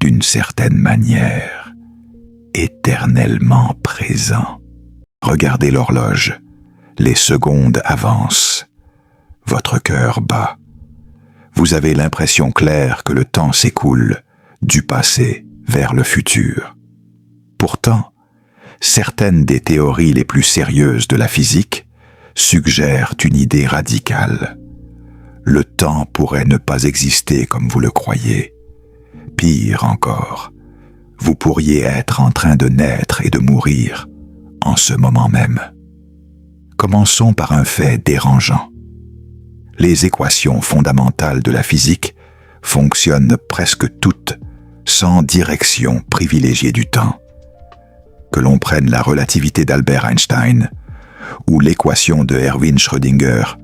d'une certaine manière, éternellement présent. Regardez l'horloge. Les secondes avancent. Votre cœur bat. Vous avez l'impression claire que le temps s'écoule du passé vers le futur. Pourtant, certaines des théories les plus sérieuses de la physique suggèrent une idée radicale. Le temps pourrait ne pas exister comme vous le croyez. Pire encore, vous pourriez être en train de naître et de mourir en ce moment même. Commençons par un fait dérangeant. Les équations fondamentales de la physique fonctionnent presque toutes sans direction privilégiée du temps. Que l'on prenne la relativité d'Albert Einstein ou l'équation de Erwin Schrödinger,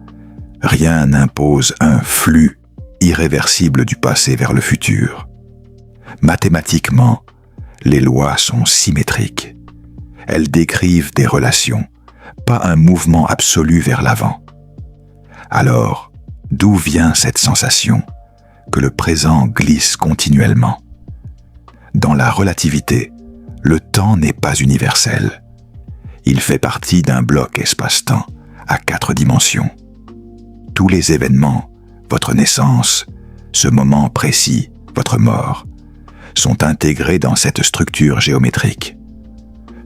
rien n'impose un flux irréversible du passé vers le futur. Mathématiquement, les lois sont symétriques. Elles décrivent des relations, pas un mouvement absolu vers l'avant. Alors, d'où vient cette sensation que le présent glisse continuellement? Dans la relativité, le temps n'est pas universel. Il fait partie d'un bloc espace-temps à 4 dimensions. Tous les événements, votre naissance, ce moment précis, votre mort, sont intégrés dans cette structure géométrique.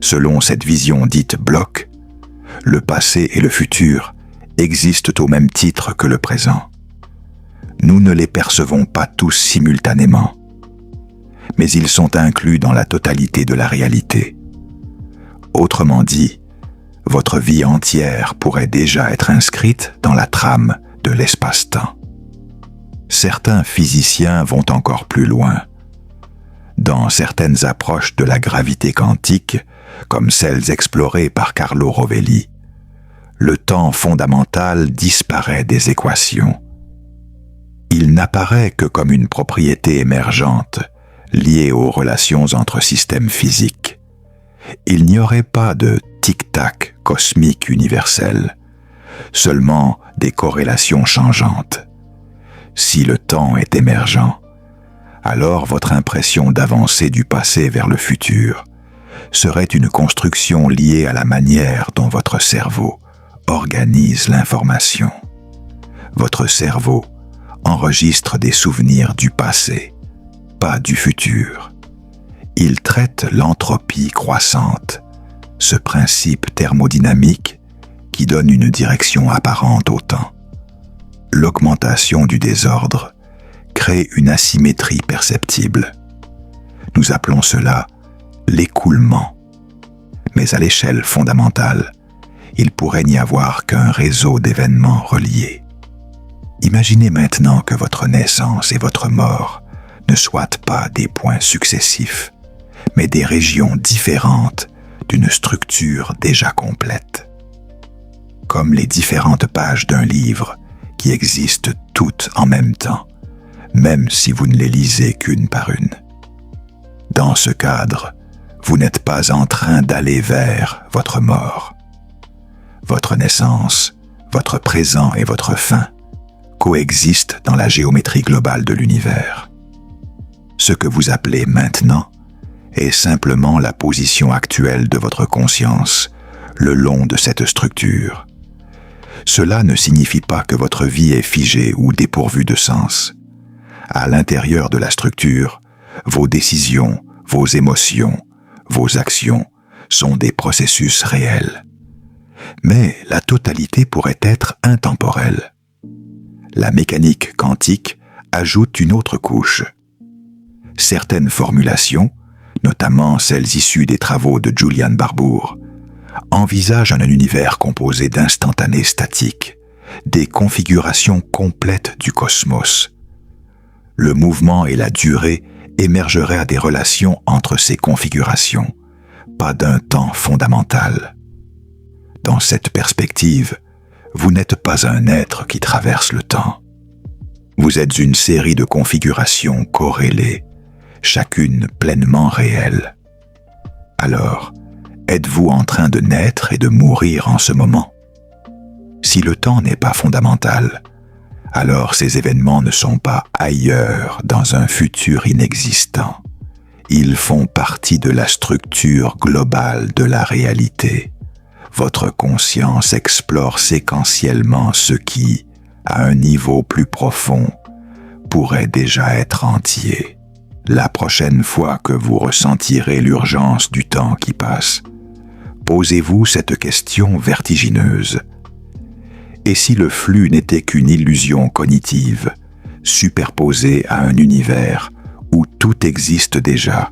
Selon cette vision dite bloc, le passé et le futur existent au même titre que le présent. Nous ne les percevons pas tous simultanément, mais ils sont inclus dans la totalité de la réalité. Autrement dit, votre vie entière pourrait déjà être inscrite dans la trame de l'espace-temps. Certains physiciens vont encore plus loin. Dans certaines approches de la gravité quantique, comme celles explorées par Carlo Rovelli, le temps fondamental disparaît des équations. Il n'apparaît que comme une propriété émergente, liée aux relations entre systèmes physiques. Il n'y aurait pas de tic-tac cosmique universel, seulement des corrélations changeantes. Si le temps est émergent, alors votre impression d'avancer du passé vers le futur serait une construction liée à la manière dont votre cerveau organise l'information. Votre cerveau enregistre des souvenirs du passé, pas du futur. Il traite l'entropie croissante, ce principe thermodynamique qui donne une direction apparente au temps. L'augmentation du désordre crée une asymétrie perceptible. Nous appelons cela l'écoulement. Mais à l'échelle fondamentale, il pourrait n'y avoir qu'un réseau d'événements reliés. Imaginez maintenant que votre naissance et votre mort ne soient pas des points successifs, mais des régions différentes d'une structure déjà complète. Comme les différentes pages d'un livre qui existent toutes en même temps, même si vous ne les lisez qu'une par une. Dans ce cadre, vous n'êtes pas en train d'aller vers votre mort. Votre naissance, votre présent et votre fin coexistent dans la géométrie globale de l'univers. Ce que vous appelez maintenant est simplement la position actuelle de votre conscience le long de cette structure. Cela ne signifie pas que votre vie est figée ou dépourvue de sens. À l'intérieur de la structure, vos décisions, vos émotions, vos actions sont des processus réels. Mais la totalité pourrait être intemporelle. La mécanique quantique ajoute une autre couche. Certaines formulations, notamment celles issues des travaux de Julian Barbour, envisagent un univers composé d'instantanés statiques, des configurations complètes du cosmos. Le mouvement et la durée émergeraient à des relations entre ces configurations, pas d'un temps fondamental. Dans cette perspective, vous n'êtes pas un être qui traverse le temps. Vous êtes une série de configurations corrélées, chacune pleinement réelle. Alors, êtes-vous en train de naître et de mourir en ce moment? Si le temps n'est pas fondamental, alors ces événements ne sont pas ailleurs dans un futur inexistant. Ils font partie de la structure globale de la réalité. Votre conscience explore séquentiellement ce qui, à un niveau plus profond, pourrait déjà être entier. La prochaine fois que vous ressentirez l'urgence du temps qui passe, posez-vous cette question vertigineuse. Et si le flux n'était qu'une illusion cognitive, superposée à un univers où tout existe déjà?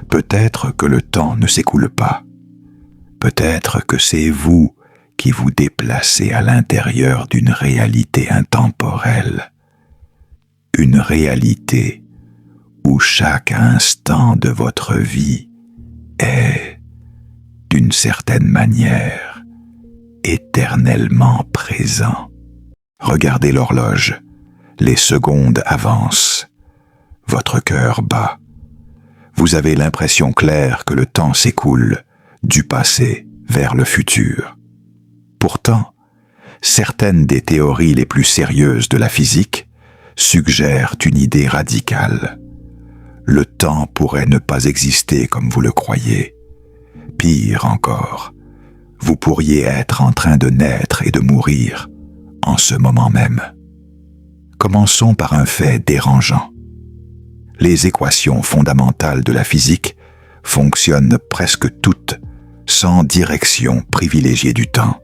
Peut-être que le temps ne s'écoule pas. Peut-être que c'est vous qui vous déplacez à l'intérieur d'une réalité intemporelle. Une réalité où chaque instant de votre vie est, d'une certaine manière, éternellement présent. Regardez l'horloge. Les secondes avancent. Votre cœur bat. Vous avez l'impression claire que le temps s'écoule du passé vers le futur. Pourtant, certaines des théories les plus sérieuses de la physique suggèrent une idée radicale. Le temps pourrait ne pas exister comme vous le croyez. Pire encore, vous pourriez être en train de naître et de mourir en ce moment même. Commençons par un fait dérangeant. Les équations fondamentales de la physique fonctionnent presque toutes sans direction privilégiée du temps.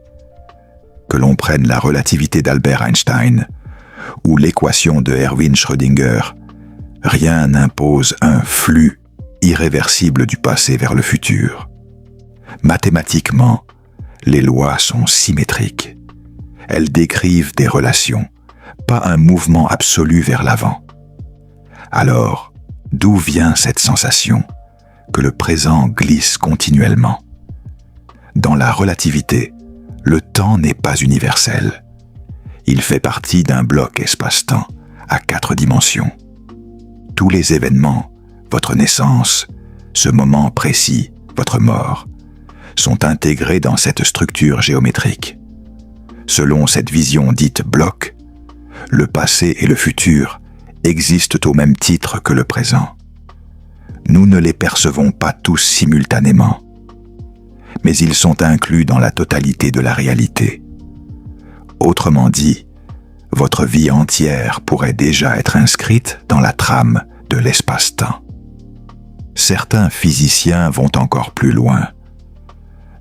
Que l'on prenne la relativité d'Albert Einstein ou l'équation de Erwin Schrödinger, rien n'impose un flux irréversible du passé vers le futur. Mathématiquement, les lois sont symétriques. Elles décrivent des relations, pas un mouvement absolu vers l'avant. Alors, d'où vient cette sensation que le présent glisse continuellement? Dans la relativité, le temps n'est pas universel. Il fait partie d'un bloc espace-temps à 4 dimensions. Tous les événements, votre naissance, ce moment précis, votre mort, sont intégrés dans cette structure géométrique. Selon cette vision dite bloc, le passé et le futur existent au même titre que le présent. Nous ne les percevons pas tous simultanément, mais ils sont inclus dans la totalité de la réalité. Autrement dit, votre vie entière pourrait déjà être inscrite dans la trame de l'espace-temps. Certains physiciens vont encore plus loin.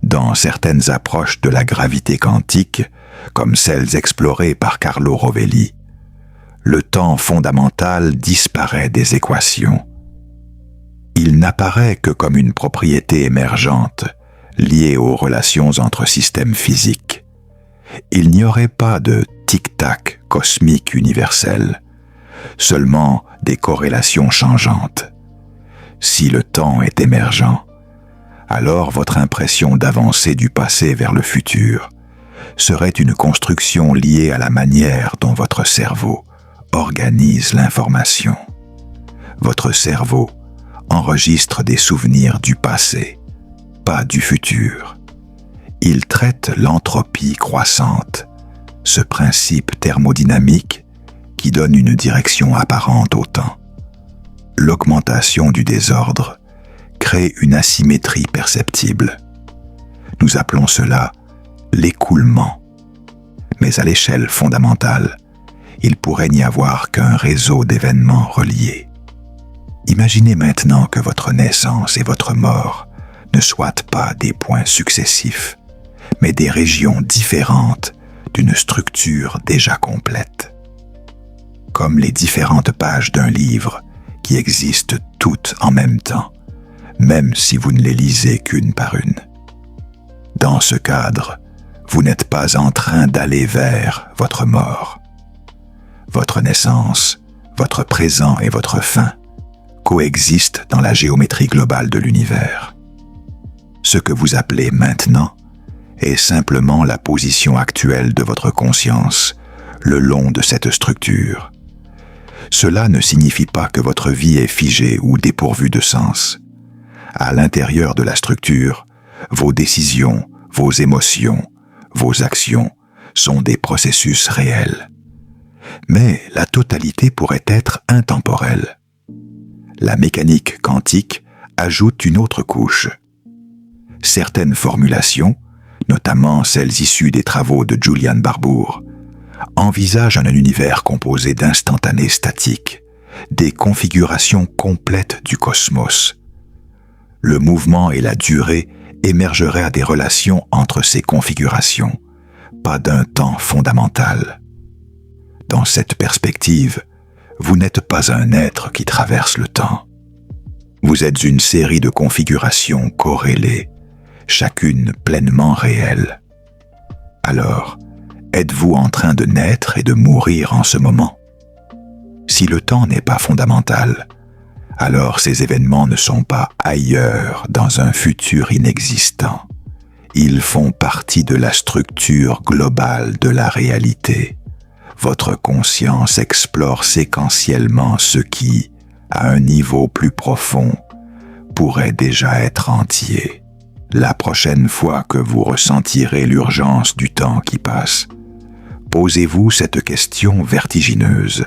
Dans certaines approches de la gravité quantique, comme celles explorées par Carlo Rovelli, le temps fondamental disparaît des équations. Il n'apparaît que comme une propriété émergente liée aux relations entre systèmes physiques. Il n'y aurait pas de tic-tac cosmique universel, seulement des corrélations changeantes. Si le temps est émergent, alors votre impression d'avancer du passé vers le futur serait une construction liée à la manière dont votre cerveau organise l'information. Votre cerveau enregistre des souvenirs du passé, pas du futur. Il traite l'entropie croissante, ce principe thermodynamique qui donne une direction apparente au temps. L'augmentation du désordre crée une asymétrie perceptible. Nous appelons cela l'écoulement. Mais à l'échelle fondamentale, il pourrait n'y avoir qu'un réseau d'événements reliés. Imaginez maintenant que votre naissance et votre mort ne soient pas des points successifs, mais des régions différentes d'une structure déjà complète. Comme les différentes pages d'un livre qui existent toutes en même temps, même si vous ne les lisez qu'une par une. Dans ce cadre, vous n'êtes pas en train d'aller vers votre mort. Votre naissance, votre présent et votre fin coexistent dans la géométrie globale de l'univers. Ce que vous appelez maintenant est simplement la position actuelle de votre conscience le long de cette structure. Cela ne signifie pas que votre vie est figée ou dépourvue de sens. À l'intérieur de la structure, vos décisions, vos émotions, vos actions sont des processus réels. Mais la totalité pourrait être intemporelle. La mécanique quantique ajoute une autre couche. Certaines formulations, notamment celles issues des travaux de Julian Barbour, envisagent un univers composé d'instantanés statiques, des configurations complètes du cosmos. Le mouvement et la durée émergeraient à des relations entre ces configurations, pas d'un temps fondamental. Dans cette perspective, vous n'êtes pas un être qui traverse le temps. Vous êtes une série de configurations corrélées, chacune pleinement réelle. Alors, êtes-vous en train de naître et de mourir en ce moment? Si le temps n'est pas fondamental, alors ces événements ne sont pas ailleurs dans un futur inexistant. Ils font partie de la structure globale de la réalité. Votre conscience explore séquentiellement ce qui, à un niveau plus profond, pourrait déjà être entier. La prochaine fois que vous ressentirez l'urgence du temps qui passe, posez-vous cette question vertigineuse.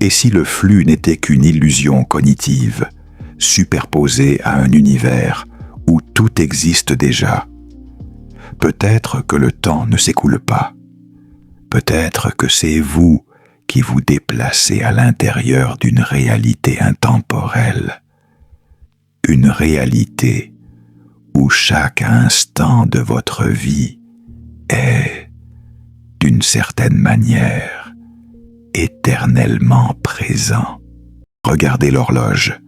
Et si le flux n'était qu'une illusion cognitive, superposée à un univers où tout existe déjà? Peut-être que le temps ne s'écoule pas. Peut-être que c'est vous qui vous déplacez à l'intérieur d'une réalité intemporelle. Une réalité où chaque instant de votre vie est, d'une certaine manière, éternellement présent. Regardez l'horloge.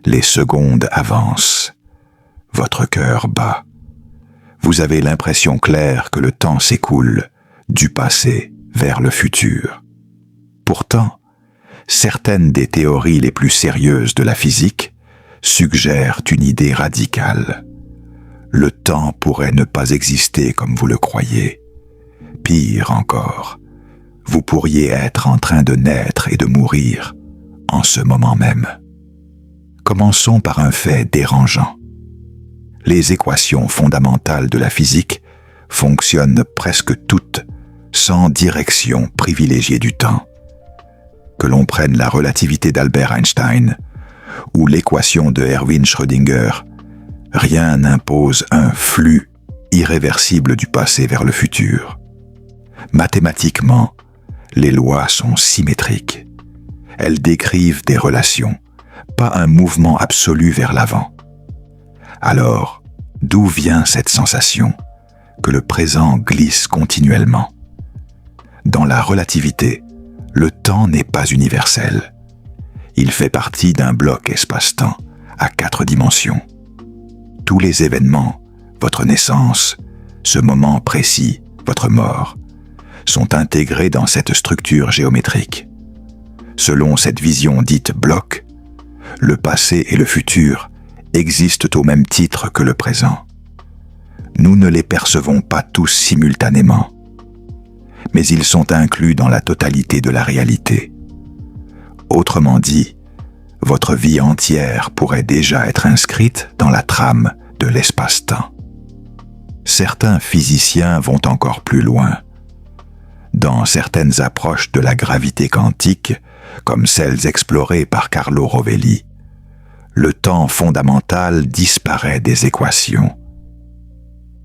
Les secondes avancent. Votre cœur bat. Vous avez l'impression claire que le temps s'écoule du passé vers le futur. Pourtant, certaines des théories les plus sérieuses de la physique suggèrent une idée radicale. Le temps pourrait ne pas exister comme vous le croyez. Pire encore, vous pourriez être en train de naître et de mourir en ce moment même. Commençons par un fait dérangeant. Les équations fondamentales de la physique fonctionnent presque toutes sans direction privilégiée du temps. Que l'on prenne la relativité d'Albert Einstein ou l'équation de Erwin Schrödinger, rien n'impose un flux irréversible du passé vers le futur. Mathématiquement, les lois sont symétriques. Elles décrivent des relations, pas un mouvement absolu vers l'avant. Alors, d'où vient cette sensation que le présent glisse continuellement? Dans la relativité, le temps n'est pas universel. Il fait partie d'un bloc espace-temps à 4 dimensions. Tous les événements, votre naissance, ce moment précis, votre mort, sont intégrés dans cette structure géométrique. Selon cette vision dite bloc, le passé et le futur existent au même titre que le présent. Nous ne les percevons pas tous simultanément. mais ils sont inclus dans la totalité de la réalité. Autrement dit, votre vie entière pourrait déjà être inscrite dans la trame de l'espace-temps. Certains physiciens vont encore plus loin. Dans certaines approches de la gravité quantique, comme celles explorées par Carlo Rovelli, le temps fondamental disparaît des équations.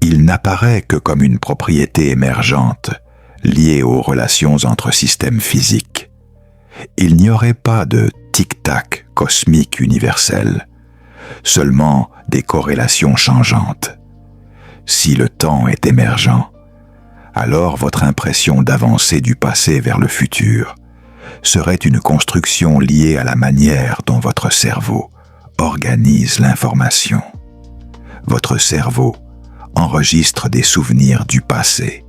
Il n'apparaît que comme une propriété émergente liée aux relations entre systèmes physiques. Il n'y aurait pas de tic-tac cosmique universel, seulement des corrélations changeantes. Si le temps est émergent, alors votre impression d'avancer du passé vers le futur serait une construction liée à la manière dont votre cerveau organise l'information. Votre cerveau enregistre des souvenirs du passé,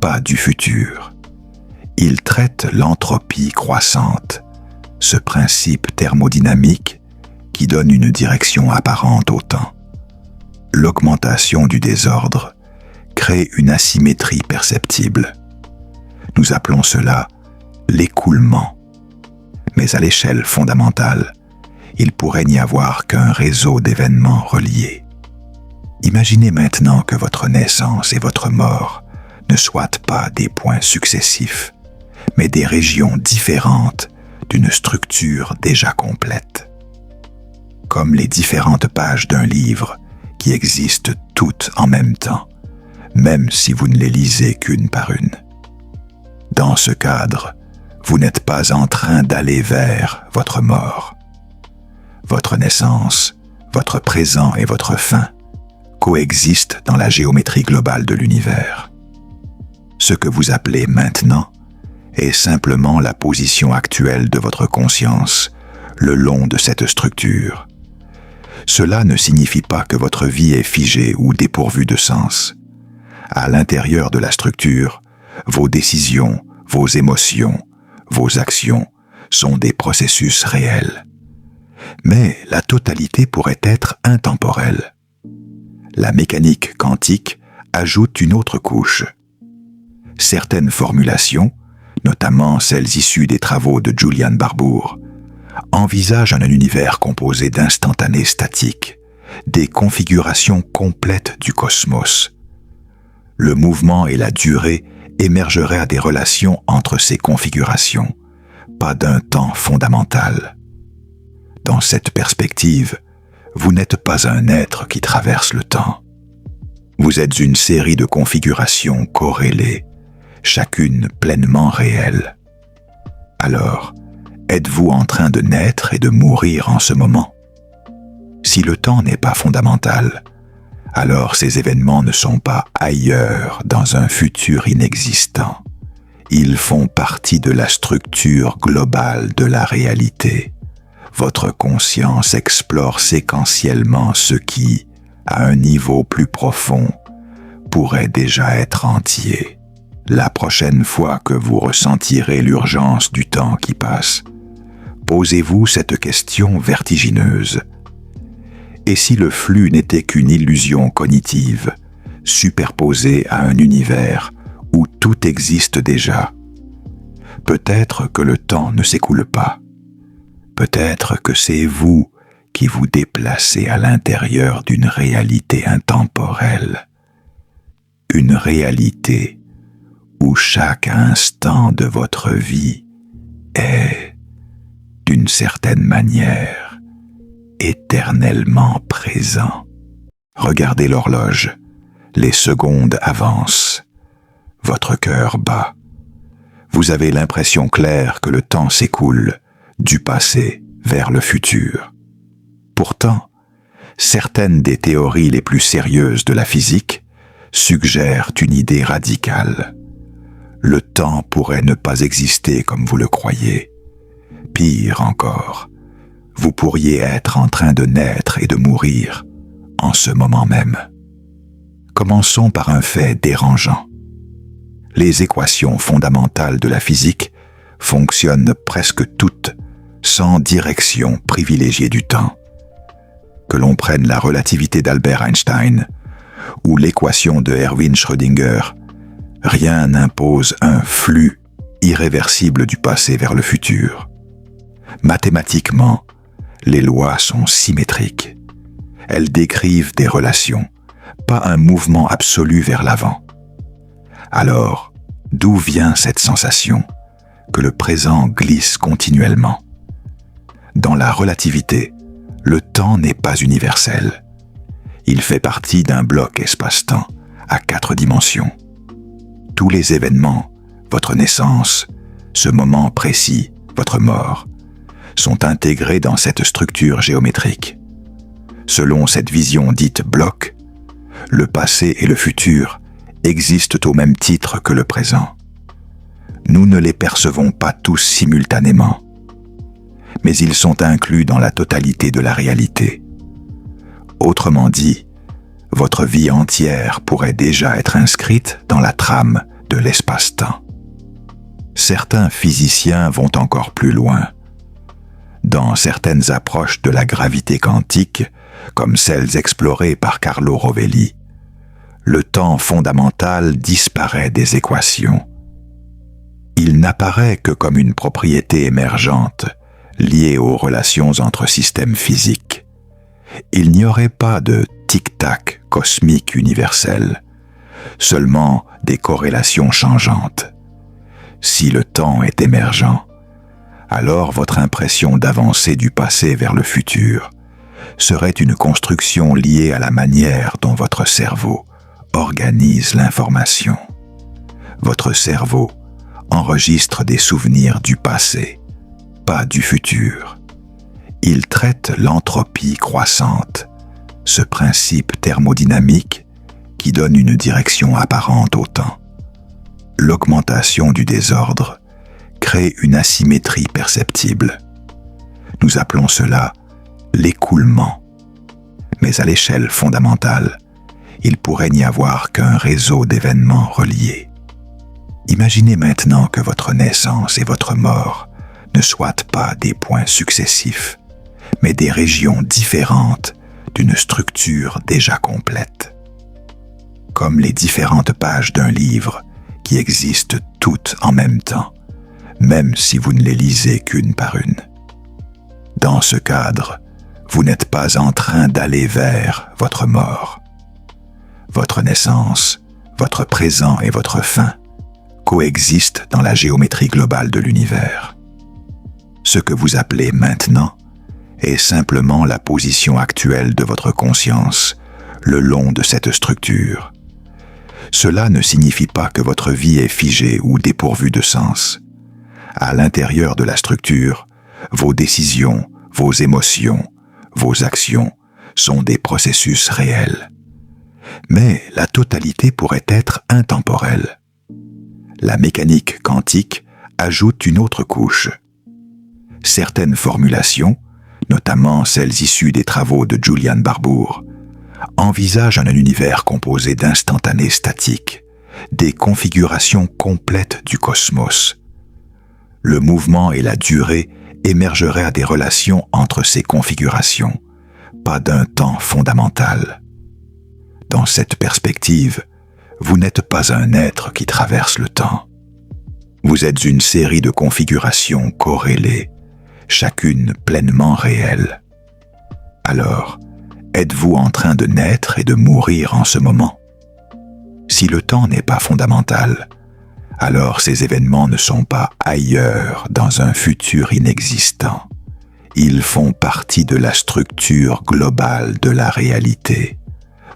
pas du futur. Il traite l'entropie croissante, ce principe thermodynamique qui donne une direction apparente au temps. L'augmentation du désordre crée une asymétrie perceptible. Nous appelons cela l'écoulement. Mais à l'échelle fondamentale, il pourrait n'y avoir qu'un réseau d'événements reliés. Imaginez maintenant que votre naissance et votre mort ne soient pas des points successifs, mais des régions différentes d'une structure déjà complète. Comme les différentes pages d'un livre qui existent toutes en même temps, même si vous ne les lisez qu'une par une. Dans ce cadre, vous n'êtes pas en train d'aller vers votre mort. Votre naissance, votre présent et votre fin coexistent dans la géométrie globale de l'univers. Ce que vous appelez maintenant est simplement la position actuelle de votre conscience le long de cette structure. Cela ne signifie pas que votre vie est figée ou dépourvue de sens. À l'intérieur de la structure, vos décisions, vos émotions, vos actions sont des processus réels. Mais la totalité pourrait être intemporelle. La mécanique quantique ajoute une autre couche. Certaines formulations, notamment celles issues des travaux de Julian Barbour, envisagent un univers composé d'instantanés statiques, des configurations complètes du cosmos. Le mouvement et la durée émergeraient à des relations entre ces configurations, pas d'un temps fondamental. Dans cette perspective, vous n'êtes pas un être qui traverse le temps. Vous êtes une série de configurations corrélées, chacune pleinement réelle. Alors, êtes-vous en train de naître et de mourir en ce moment? Si le temps n'est pas fondamental, alors ces événements ne sont pas ailleurs dans un futur inexistant. Ils font partie de la structure globale de la réalité. Votre conscience explore séquentiellement ce qui, à un niveau plus profond, pourrait déjà être entier. La prochaine fois que vous ressentirez l'urgence du temps qui passe, posez-vous cette question vertigineuse. Et si le flux n'était qu'une illusion cognitive, superposée à un univers où tout existe déjà? Peut-être que le temps ne s'écoule pas. Peut-être que c'est vous qui vous déplacez à l'intérieur d'une réalité intemporelle. Une réalité où chaque instant de votre vie est, d'une certaine manière, éternellement présent. Regardez l'horloge, les secondes avancent, votre cœur bat. Vous avez l'impression claire que le temps s'écoule du passé vers le futur. Pourtant, certaines des théories les plus sérieuses de la physique suggèrent une idée radicale. Le temps pourrait ne pas exister comme vous le croyez. Pire encore, vous pourriez être en train de naître et de mourir en ce moment même. Commençons par un fait dérangeant. Les équations fondamentales de la physique fonctionnent presque toutes sans direction privilégiée du temps. Que l'on prenne la relativité d'Albert Einstein ou l'équation de Erwin Schrödinger, Rien n'impose un flux irréversible du passé vers le futur. Mathématiquement, les lois sont symétriques. Elles décrivent des relations, pas un mouvement absolu vers l'avant. Alors, d'où vient cette sensation que le présent glisse continuellement? Dans la relativité, le temps n'est pas universel. Il fait partie d'un bloc espace-temps à 4 dimensions. Tous les événements, votre naissance, ce moment précis, votre mort, sont intégrés dans cette structure géométrique. Selon cette vision dite bloc, le passé et le futur existent au même titre que le présent. Nous ne les percevons pas tous simultanément, mais ils sont inclus dans la totalité de la réalité. Autrement dit, votre vie entière pourrait déjà être inscrite dans la trame de l'espace-temps. Certains physiciens vont encore plus loin. Dans certaines approches de la gravité quantique, comme celles explorées par Carlo Rovelli, le temps fondamental disparaît des équations. Il n'apparaît que comme une propriété émergente liée aux relations entre systèmes physiques. Il n'y aurait pas de tic-tac cosmique universel, seulement des corrélations changeantes. Si le temps est émergent, alors votre impression d'avancer du passé vers le futur serait une construction liée à la manière dont votre cerveau organise l'information. Votre cerveau enregistre des souvenirs du passé, pas du futur. Il traite l'entropie croissante, ce principe thermodynamique qui donne une direction apparente au temps. L'augmentation du désordre crée une asymétrie perceptible. Nous appelons cela l'écoulement. Mais à l'échelle fondamentale, il pourrait n'y avoir qu'un réseau d'événements reliés. Imaginez maintenant que votre naissance et votre mort ne soient pas des points successifs, mais des régions différentes d'une structure déjà complète. Comme les différentes pages d'un livre qui existent toutes en même temps, même si vous ne les lisez qu'une par une. Dans ce cadre, vous n'êtes pas en train d'aller vers votre mort. Votre naissance, votre présent et votre fin coexistent dans la géométrie globale de l'univers. Ce que vous appelez maintenant est simplement la position actuelle de votre conscience le long de cette structure. Cela ne signifie pas que votre vie est figée ou dépourvue de sens. À l'intérieur de la structure, vos décisions, vos émotions, vos actions sont des processus réels. Mais la totalité pourrait être intemporelle. La mécanique quantique ajoute une autre couche. Certaines formulations, notamment celles issues des travaux de Julian Barbour, envisagent un univers composé d'instantanés statiques, des configurations complètes du cosmos. Le mouvement et la durée émergeraient à des relations entre ces configurations, pas d'un temps fondamental. Dans cette perspective, vous n'êtes pas un être qui traverse le temps. Vous êtes une série de configurations corrélées, chacune pleinement réelle. Alors, êtes-vous en train de naître et de mourir en ce moment? Si le temps n'est pas fondamental, alors ces événements ne sont pas ailleurs dans un futur inexistant. Ils font partie de la structure globale de la réalité.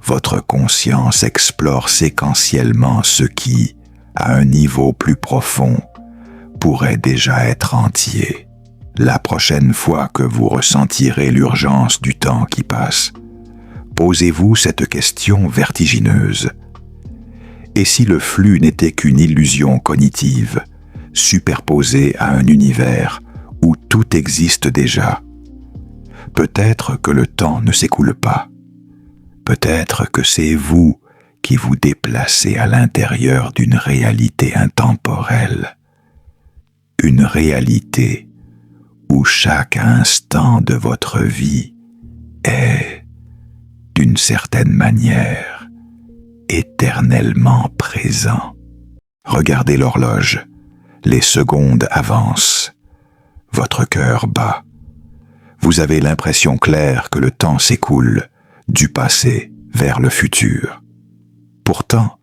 Votre conscience explore séquentiellement ce qui, à un niveau plus profond, pourrait déjà être entier. La prochaine fois que vous ressentirez l'urgence du temps qui passe, posez-vous cette question vertigineuse. Et si le flux n'était qu'une illusion cognitive, superposée à un univers où tout existe déjà? Peut-être que le temps ne s'écoule pas. Peut-être que c'est vous qui vous déplacez à l'intérieur d'une réalité intemporelle. Une réalité où chaque instant de votre vie est, d'une certaine manière, éternellement présent. Regardez l'horloge. Les secondes avancent. Votre cœur bat. Vous avez l'impression claire que le temps s'écoule du passé vers le futur. Pourtant,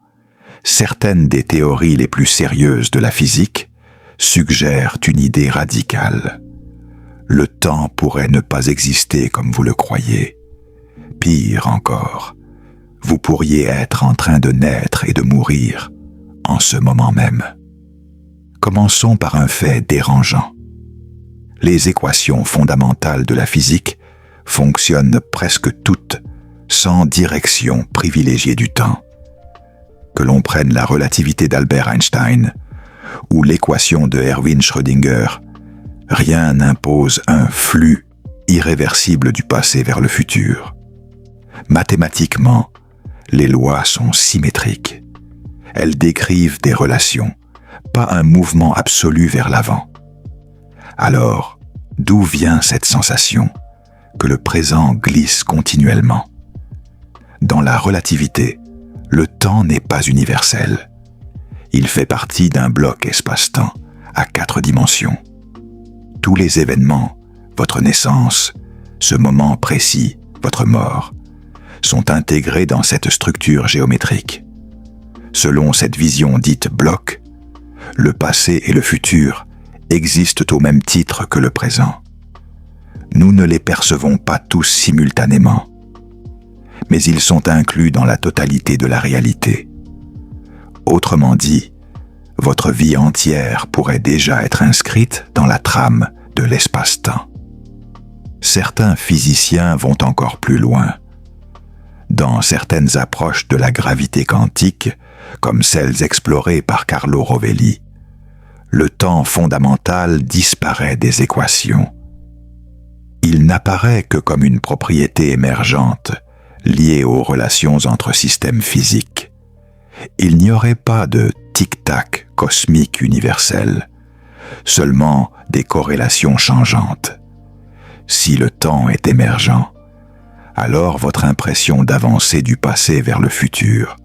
certaines des théories les plus sérieuses de la physique suggèrent une idée radicale. Le temps pourrait ne pas exister comme vous le croyez. Pire encore, vous pourriez être en train de naître et de mourir en ce moment même. Commençons par un fait dérangeant. Les équations fondamentales de la physique fonctionnent presque toutes sans direction privilégiée du temps. Que l'on prenne la relativité d'Albert Einstein ou l'équation de Erwin Schrödinger, rien n'impose un flux irréversible du passé vers le futur. Mathématiquement, les lois sont symétriques. Elles décrivent des relations, pas un mouvement absolu vers l'avant. Alors, d'où vient cette sensation que le présent glisse continuellement? Dans la relativité, le temps n'est pas universel. Il fait partie d'un bloc espace-temps à 4 dimensions. Tous les événements, votre naissance, ce moment précis, votre mort, sont intégrés dans cette structure géométrique. Selon cette vision dite bloc, le passé et le futur existent au même titre que le présent. Nous ne les percevons pas tous simultanément, mais ils sont inclus dans la totalité de la réalité. Autrement dit, votre vie entière pourrait déjà être inscrite dans la trame de l'espace-temps. Certains physiciens vont encore plus loin. Dans certaines approches de la gravité quantique, comme celles explorées par Carlo Rovelli, le temps fondamental disparaît des équations. Il n'apparaît que comme une propriété émergente, liée aux relations entre systèmes physiques. Il n'y aurait pas de tic-tac cosmique universel, seulement des corrélations changeantes. Si le temps est émergent, alors votre impression d'avancer du passé vers le futur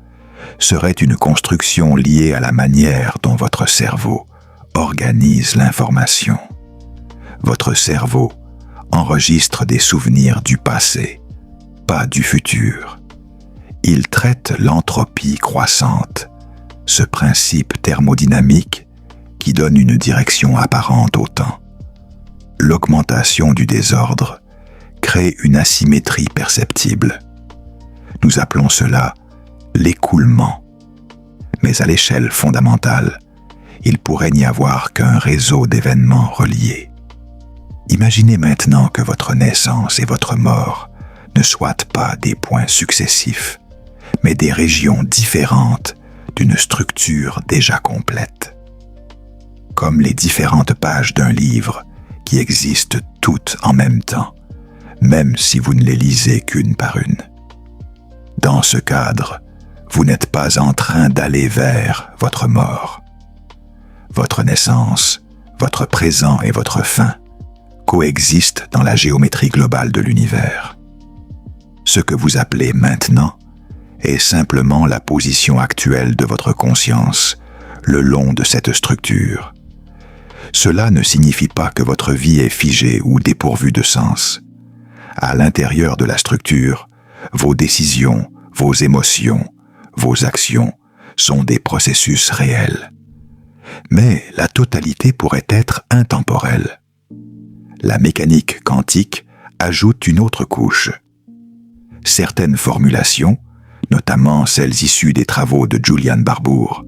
serait une construction liée à la manière dont votre cerveau organise l'information. Votre cerveau enregistre des souvenirs du passé, pas du futur. Il traite l'entropie croissante, ce principe thermodynamique qui donne une direction apparente au temps. L'augmentation du désordre crée une asymétrie perceptible. Nous appelons cela l'écoulement. Mais à l'échelle fondamentale, il pourrait n'y avoir qu'un réseau d'événements reliés. Imaginez maintenant que votre naissance et votre mort ne soient pas des points successifs, mais des régions différentes d'une structure déjà complète. Comme les différentes pages d'un livre qui existent toutes en même temps, même si vous ne les lisez qu'une par une. Dans ce cadre, vous n'êtes pas en train d'aller vers votre mort. Votre naissance, votre présent et votre fin coexistent dans la géométrie globale de l'univers. Ce que vous appelez maintenant est simplement la position actuelle de votre conscience le long de cette structure. Cela ne signifie pas que votre vie est figée ou dépourvue de sens. À l'intérieur de la structure, vos décisions, vos émotions, vos actions sont des processus réels. Mais la totalité pourrait être intemporelle. La mécanique quantique ajoute une autre couche. Certaines formulations, notamment celles issues des travaux de Julian Barbour,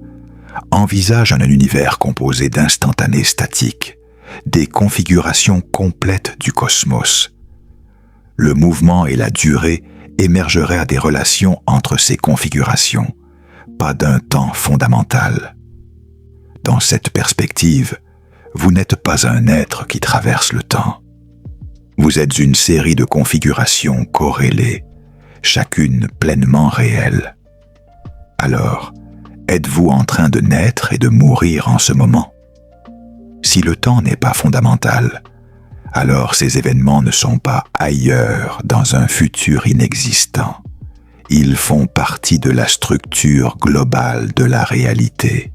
envisagent un univers composé d'instantanés statiques, des configurations complètes du cosmos. Le mouvement et la durée émergeraient à des relations entre ces configurations, pas d'un temps fondamental. Dans cette perspective, vous n'êtes pas un être qui traverse le temps. Vous êtes une série de configurations corrélées, chacune pleinement réelle. Alors, êtes-vous en train de naître et de mourir en ce moment? Si le temps n'est pas fondamental, alors ces événements ne sont pas ailleurs dans un futur inexistant. Ils font partie de la structure globale de la réalité,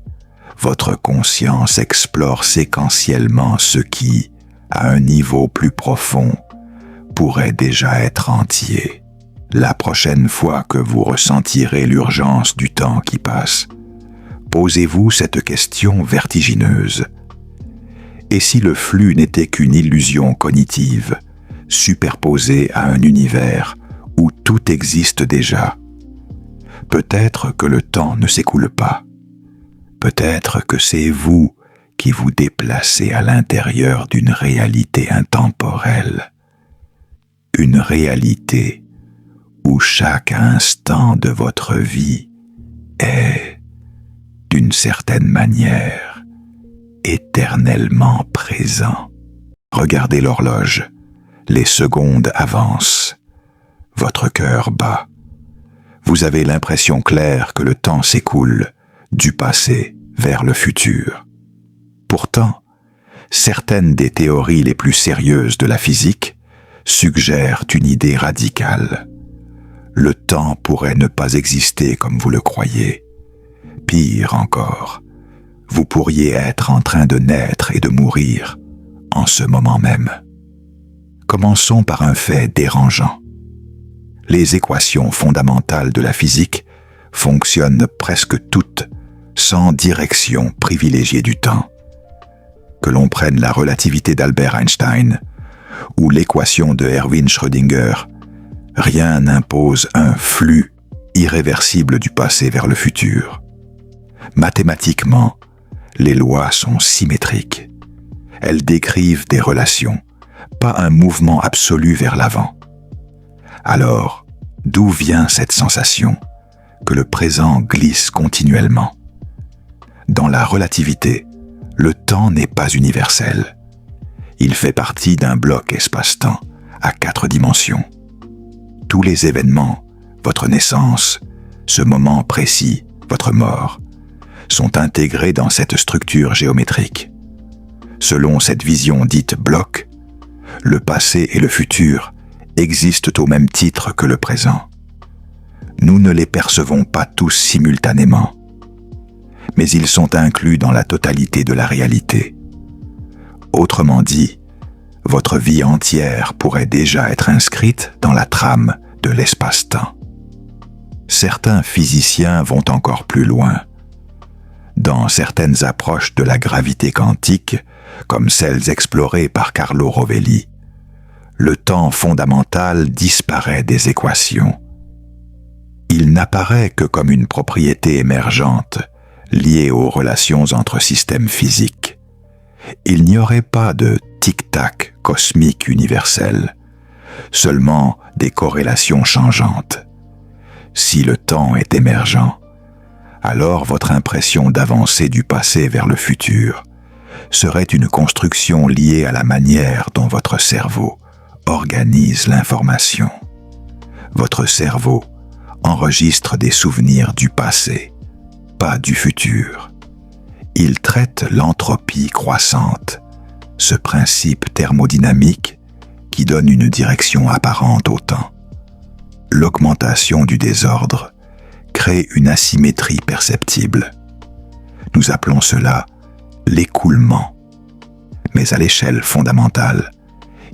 votre conscience explore séquentiellement ce qui, à un niveau plus profond, pourrait déjà être entier. La prochaine fois que vous ressentirez l'urgence du temps qui passe, posez-vous cette question vertigineuse. Et si le flux n'était qu'une illusion cognitive, superposée à un univers où tout existe déjà? Peut-être que le temps ne s'écoule pas. Peut-être que c'est vous qui vous déplacez à l'intérieur d'une réalité intemporelle. Une réalité où chaque instant de votre vie est, d'une certaine manière, éternellement présent. Regardez l'horloge. Les secondes avancent. Votre cœur bat. Vous avez l'impression claire que le temps s'écoule du passé vers le futur. Pourtant, certaines des théories les plus sérieuses de la physique suggèrent une idée radicale. Le temps pourrait ne pas exister comme vous le croyez. Pire encore, vous pourriez être en train de naître et de mourir en ce moment même. Commençons par un fait dérangeant. Les équations fondamentales de la physique fonctionnent presque toutes sans direction privilégiée du temps. Que l'on prenne la relativité d'Albert Einstein ou l'équation de Erwin Schrödinger, rien n'impose un flux irréversible du passé vers le futur. Mathématiquement, les lois sont symétriques. Elles décrivent des relations, pas un mouvement absolu vers l'avant. Alors, d'où vient cette sensation que le présent glisse continuellement? Dans la relativité, le temps n'est pas universel. Il fait partie d'un bloc espace-temps à 4 dimensions. Tous les événements, votre naissance, ce moment précis, votre mort, sont intégrés dans cette structure géométrique. Selon cette vision dite bloc, le passé et le futur existent au même titre que le présent. Nous ne les percevons pas tous simultanément, mais ils sont inclus dans la totalité de la réalité. Autrement dit, votre vie entière pourrait déjà être inscrite dans la trame de l'espace-temps. Certains physiciens vont encore plus loin. Dans certaines approches de la gravité quantique, comme celles explorées par Carlo Rovelli, le temps fondamental disparaît des équations. Il n'apparaît que comme une propriété émergente liée aux relations entre systèmes physiques. Il n'y aurait pas de tic-tac cosmique universel, seulement des corrélations changeantes. Si le temps est émergent, alors votre impression d'avancer du passé vers le futur serait une construction liée à la manière dont votre cerveau organise l'information. Votre cerveau enregistre des souvenirs du passé, pas du futur. Il traite l'entropie croissante, ce principe thermodynamique qui donne une direction apparente au temps. L'augmentation du désordre crée une asymétrie perceptible. Nous appelons cela l'écoulement. Mais à l'échelle fondamentale,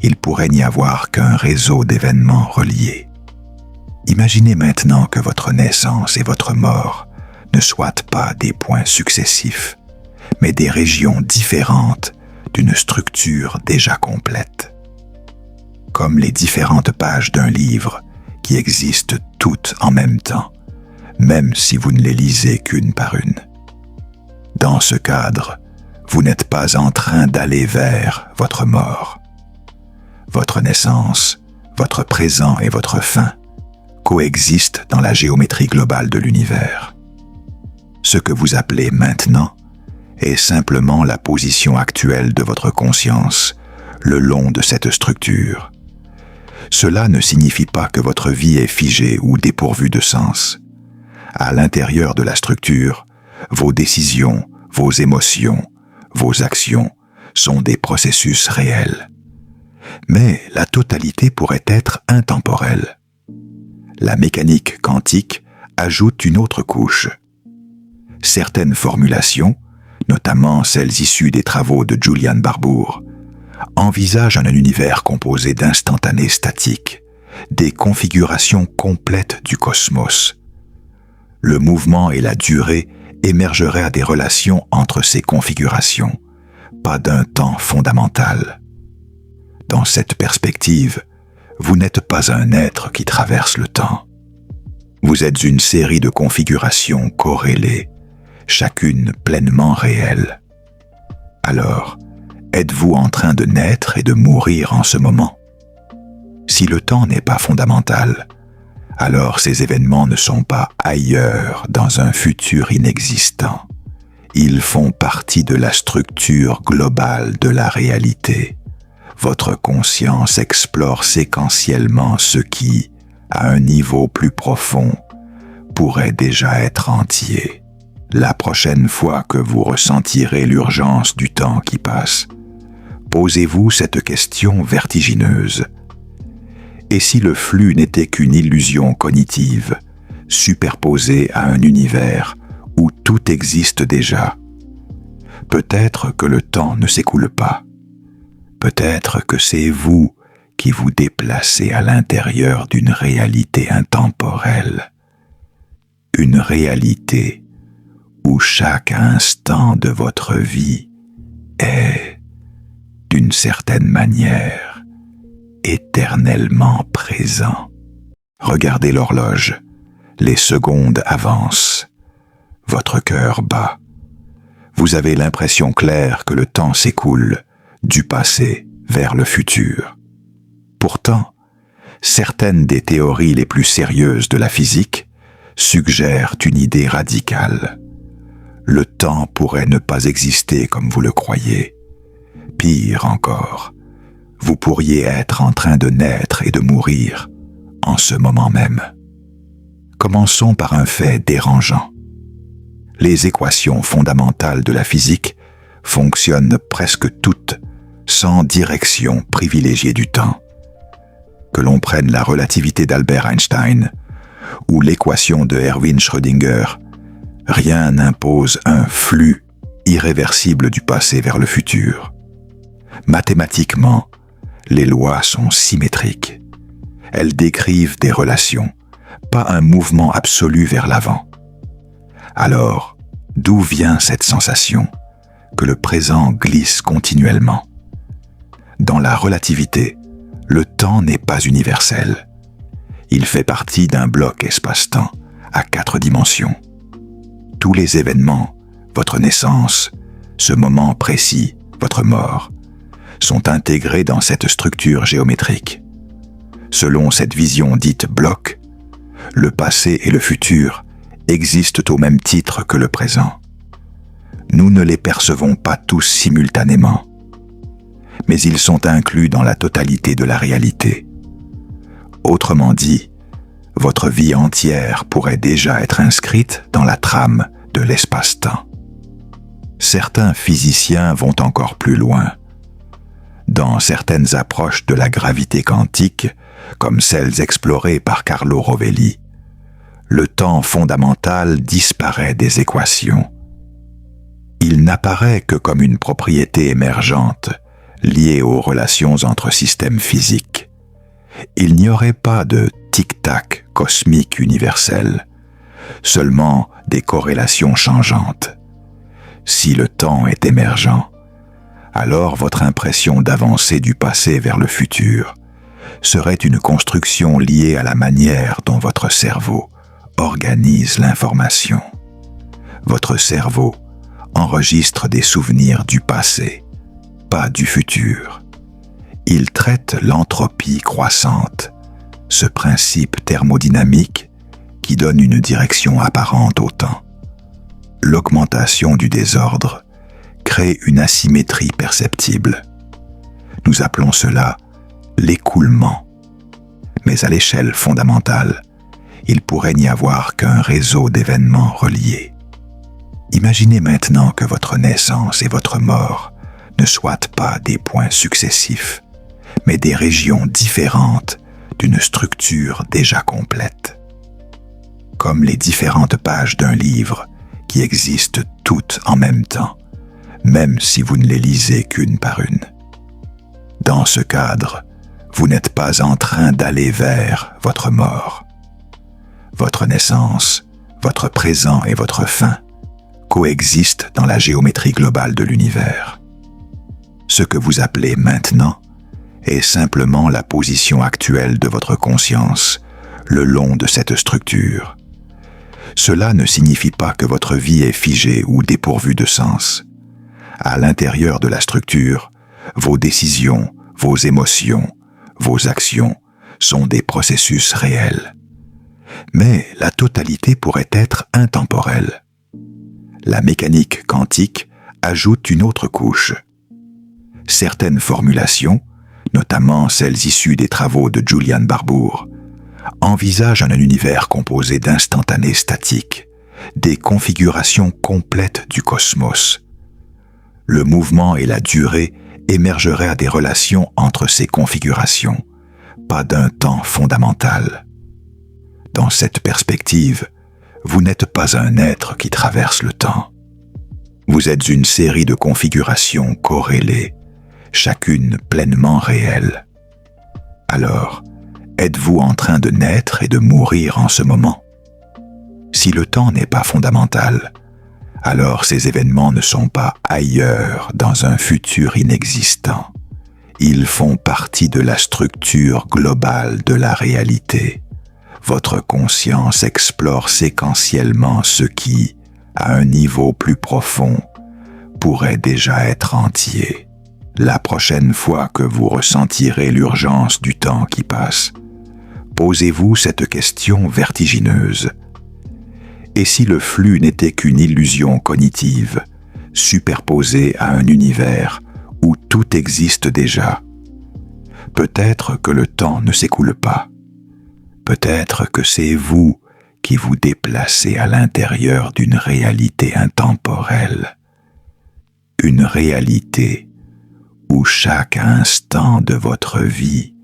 il pourrait n'y avoir qu'un réseau d'événements reliés. Imaginez maintenant que votre naissance et votre mort ne soient pas des points successifs, mais des régions différentes d'une structure déjà complète. Comme les différentes pages d'un livre qui existent toutes en même temps, même si vous ne les lisez qu'une par une. Dans ce cadre, vous n'êtes pas en train d'aller vers votre mort. Votre naissance, votre présent et votre fin coexistent dans la géométrie globale de l'univers. Ce que vous appelez maintenant est simplement la position actuelle de votre conscience le long de cette structure. Cela ne signifie pas que votre vie est figée ou dépourvue de sens. À l'intérieur de la structure, vos décisions, vos émotions, vos actions sont des processus réels. Mais la totalité pourrait être intemporelle. La mécanique quantique ajoute une autre couche. Certaines formulations notamment celles issues des travaux de Julian Barbour, envisagent un univers composé d'instantanés statiques, des configurations complètes du cosmos. Le mouvement et la durée émergeraient à des relations entre ces configurations, pas d'un temps fondamental. Dans cette perspective, vous n'êtes pas un être qui traverse le temps. Vous êtes une série de configurations corrélées, chacune pleinement réelle. Alors, êtes-vous en train de naître et de mourir en ce moment? Si le temps n'est pas fondamental, alors ces événements ne sont pas ailleurs dans un futur inexistant. Ils font partie de la structure globale de la réalité. Votre conscience explore séquentiellement ce qui, à un niveau plus profond, pourrait déjà être entier. La prochaine fois que vous ressentirez l'urgence du temps qui passe, posez-vous cette question vertigineuse. Et si le flux n'était qu'une illusion cognitive, superposée à un univers où tout existe déjà? Peut-être que le temps ne s'écoule pas. Peut-être que c'est vous qui vous déplacez à l'intérieur d'une réalité intemporelle. Une réalité où chaque instant de votre vie est, d'une certaine manière, éternellement présent. Regardez l'horloge. Les secondes avancent. Votre cœur bat. Vous avez l'impression claire que le temps s'écoule du passé vers le futur. Pourtant, certaines des théories les plus sérieuses de la physique suggèrent une idée radicale. Le temps pourrait ne pas exister comme vous le croyez. Pire encore, vous pourriez être en train de naître et de mourir en ce moment même. Commençons par un fait dérangeant. Les équations fondamentales de la physique fonctionnent presque toutes sans direction privilégiée du temps. Que l'on prenne la relativité d'Albert Einstein ou l'équation de Erwin Schrödinger, rien n'impose un flux irréversible du passé vers le futur. Mathématiquement, les lois sont symétriques. Elles décrivent des relations, pas un mouvement absolu vers l'avant. Alors, d'où vient cette sensation que le présent glisse continuellement? Dans la relativité, le temps n'est pas universel. Il fait partie d'un bloc espace-temps à 4 dimensions. Tous les événements, votre naissance, ce moment précis, votre mort, sont intégrés dans cette structure géométrique. Selon cette vision dite bloc, le passé et le futur existent au même titre que le présent. Nous ne les percevons pas tous simultanément, mais ils sont inclus dans la totalité de la réalité. Autrement dit, votre vie entière pourrait déjà être inscrite dans la trame de l'espace-temps. Certains physiciens vont encore plus loin. Dans certaines approches de la gravité quantique, comme celles explorées par Carlo Rovelli, le temps fondamental disparaît des équations. Il n'apparaît que comme une propriété émergente liée aux relations entre systèmes physiques. Il n'y aurait pas de tic-tac cosmique universel, seulement des corrélations changeantes. Si le temps est émergent, alors votre impression d'avancer du passé vers le futur serait une construction liée à la manière dont votre cerveau organise l'information. Votre cerveau enregistre des souvenirs du passé, pas du futur. Il traite l'entropie croissante, ce principe thermodynamique qui donne une direction apparente au temps. L'augmentation du désordre crée une asymétrie perceptible. Nous appelons cela l'écoulement. Mais à l'échelle fondamentale, il pourrait n'y avoir qu'un réseau d'événements reliés. Imaginez maintenant que votre naissance et votre mort ne soient pas des points successifs, mais des régions différentes d'une structure déjà complète. Comme les différentes pages d'un livre qui existent toutes en même temps, même si vous ne les lisez qu'une par une. Dans ce cadre, vous n'êtes pas en train d'aller vers votre mort. Votre naissance, votre présent et votre fin coexistent dans la géométrie globale de l'univers. Ce que vous appelez maintenant est simplement la position actuelle de votre conscience le long de cette structure. Cela ne signifie pas que votre vie est figée ou dépourvue de sens. À l'intérieur de la structure, vos décisions, vos émotions, vos actions sont des processus réels. Mais la totalité pourrait être intemporelle. La mécanique quantique ajoute une autre couche. Certaines formulations, notamment celles issues des travaux de Julian Barbour, envisagent un univers composé d'instantanés statiques, des configurations complètes du cosmos. Le mouvement et la durée émergeraient à des relations entre ces configurations, pas d'un temps fondamental. Dans cette perspective, vous n'êtes pas un être qui traverse le temps. Vous êtes une série de configurations corrélées, chacune pleinement réelle. Alors, êtes-vous en train de naître et de mourir en ce moment? Si le temps n'est pas fondamental, alors ces événements ne sont pas ailleurs dans un futur inexistant. Ils font partie de la structure globale de la réalité. Votre conscience explore séquentiellement ce qui, à un niveau plus profond, pourrait déjà être entier. La prochaine fois que vous ressentirez l'urgence du temps qui passe, posez-vous cette question vertigineuse. Et si le flux n'était qu'une illusion cognitive, superposée à un univers où tout existe déjà? Peut-être que le temps ne s'écoule pas. Peut-être que c'est vous qui vous déplacez à l'intérieur d'une réalité intemporelle. Une réalité où chaque instant de votre vie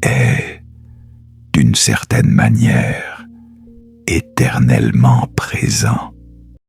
est, d'une certaine manière, éternellement présent.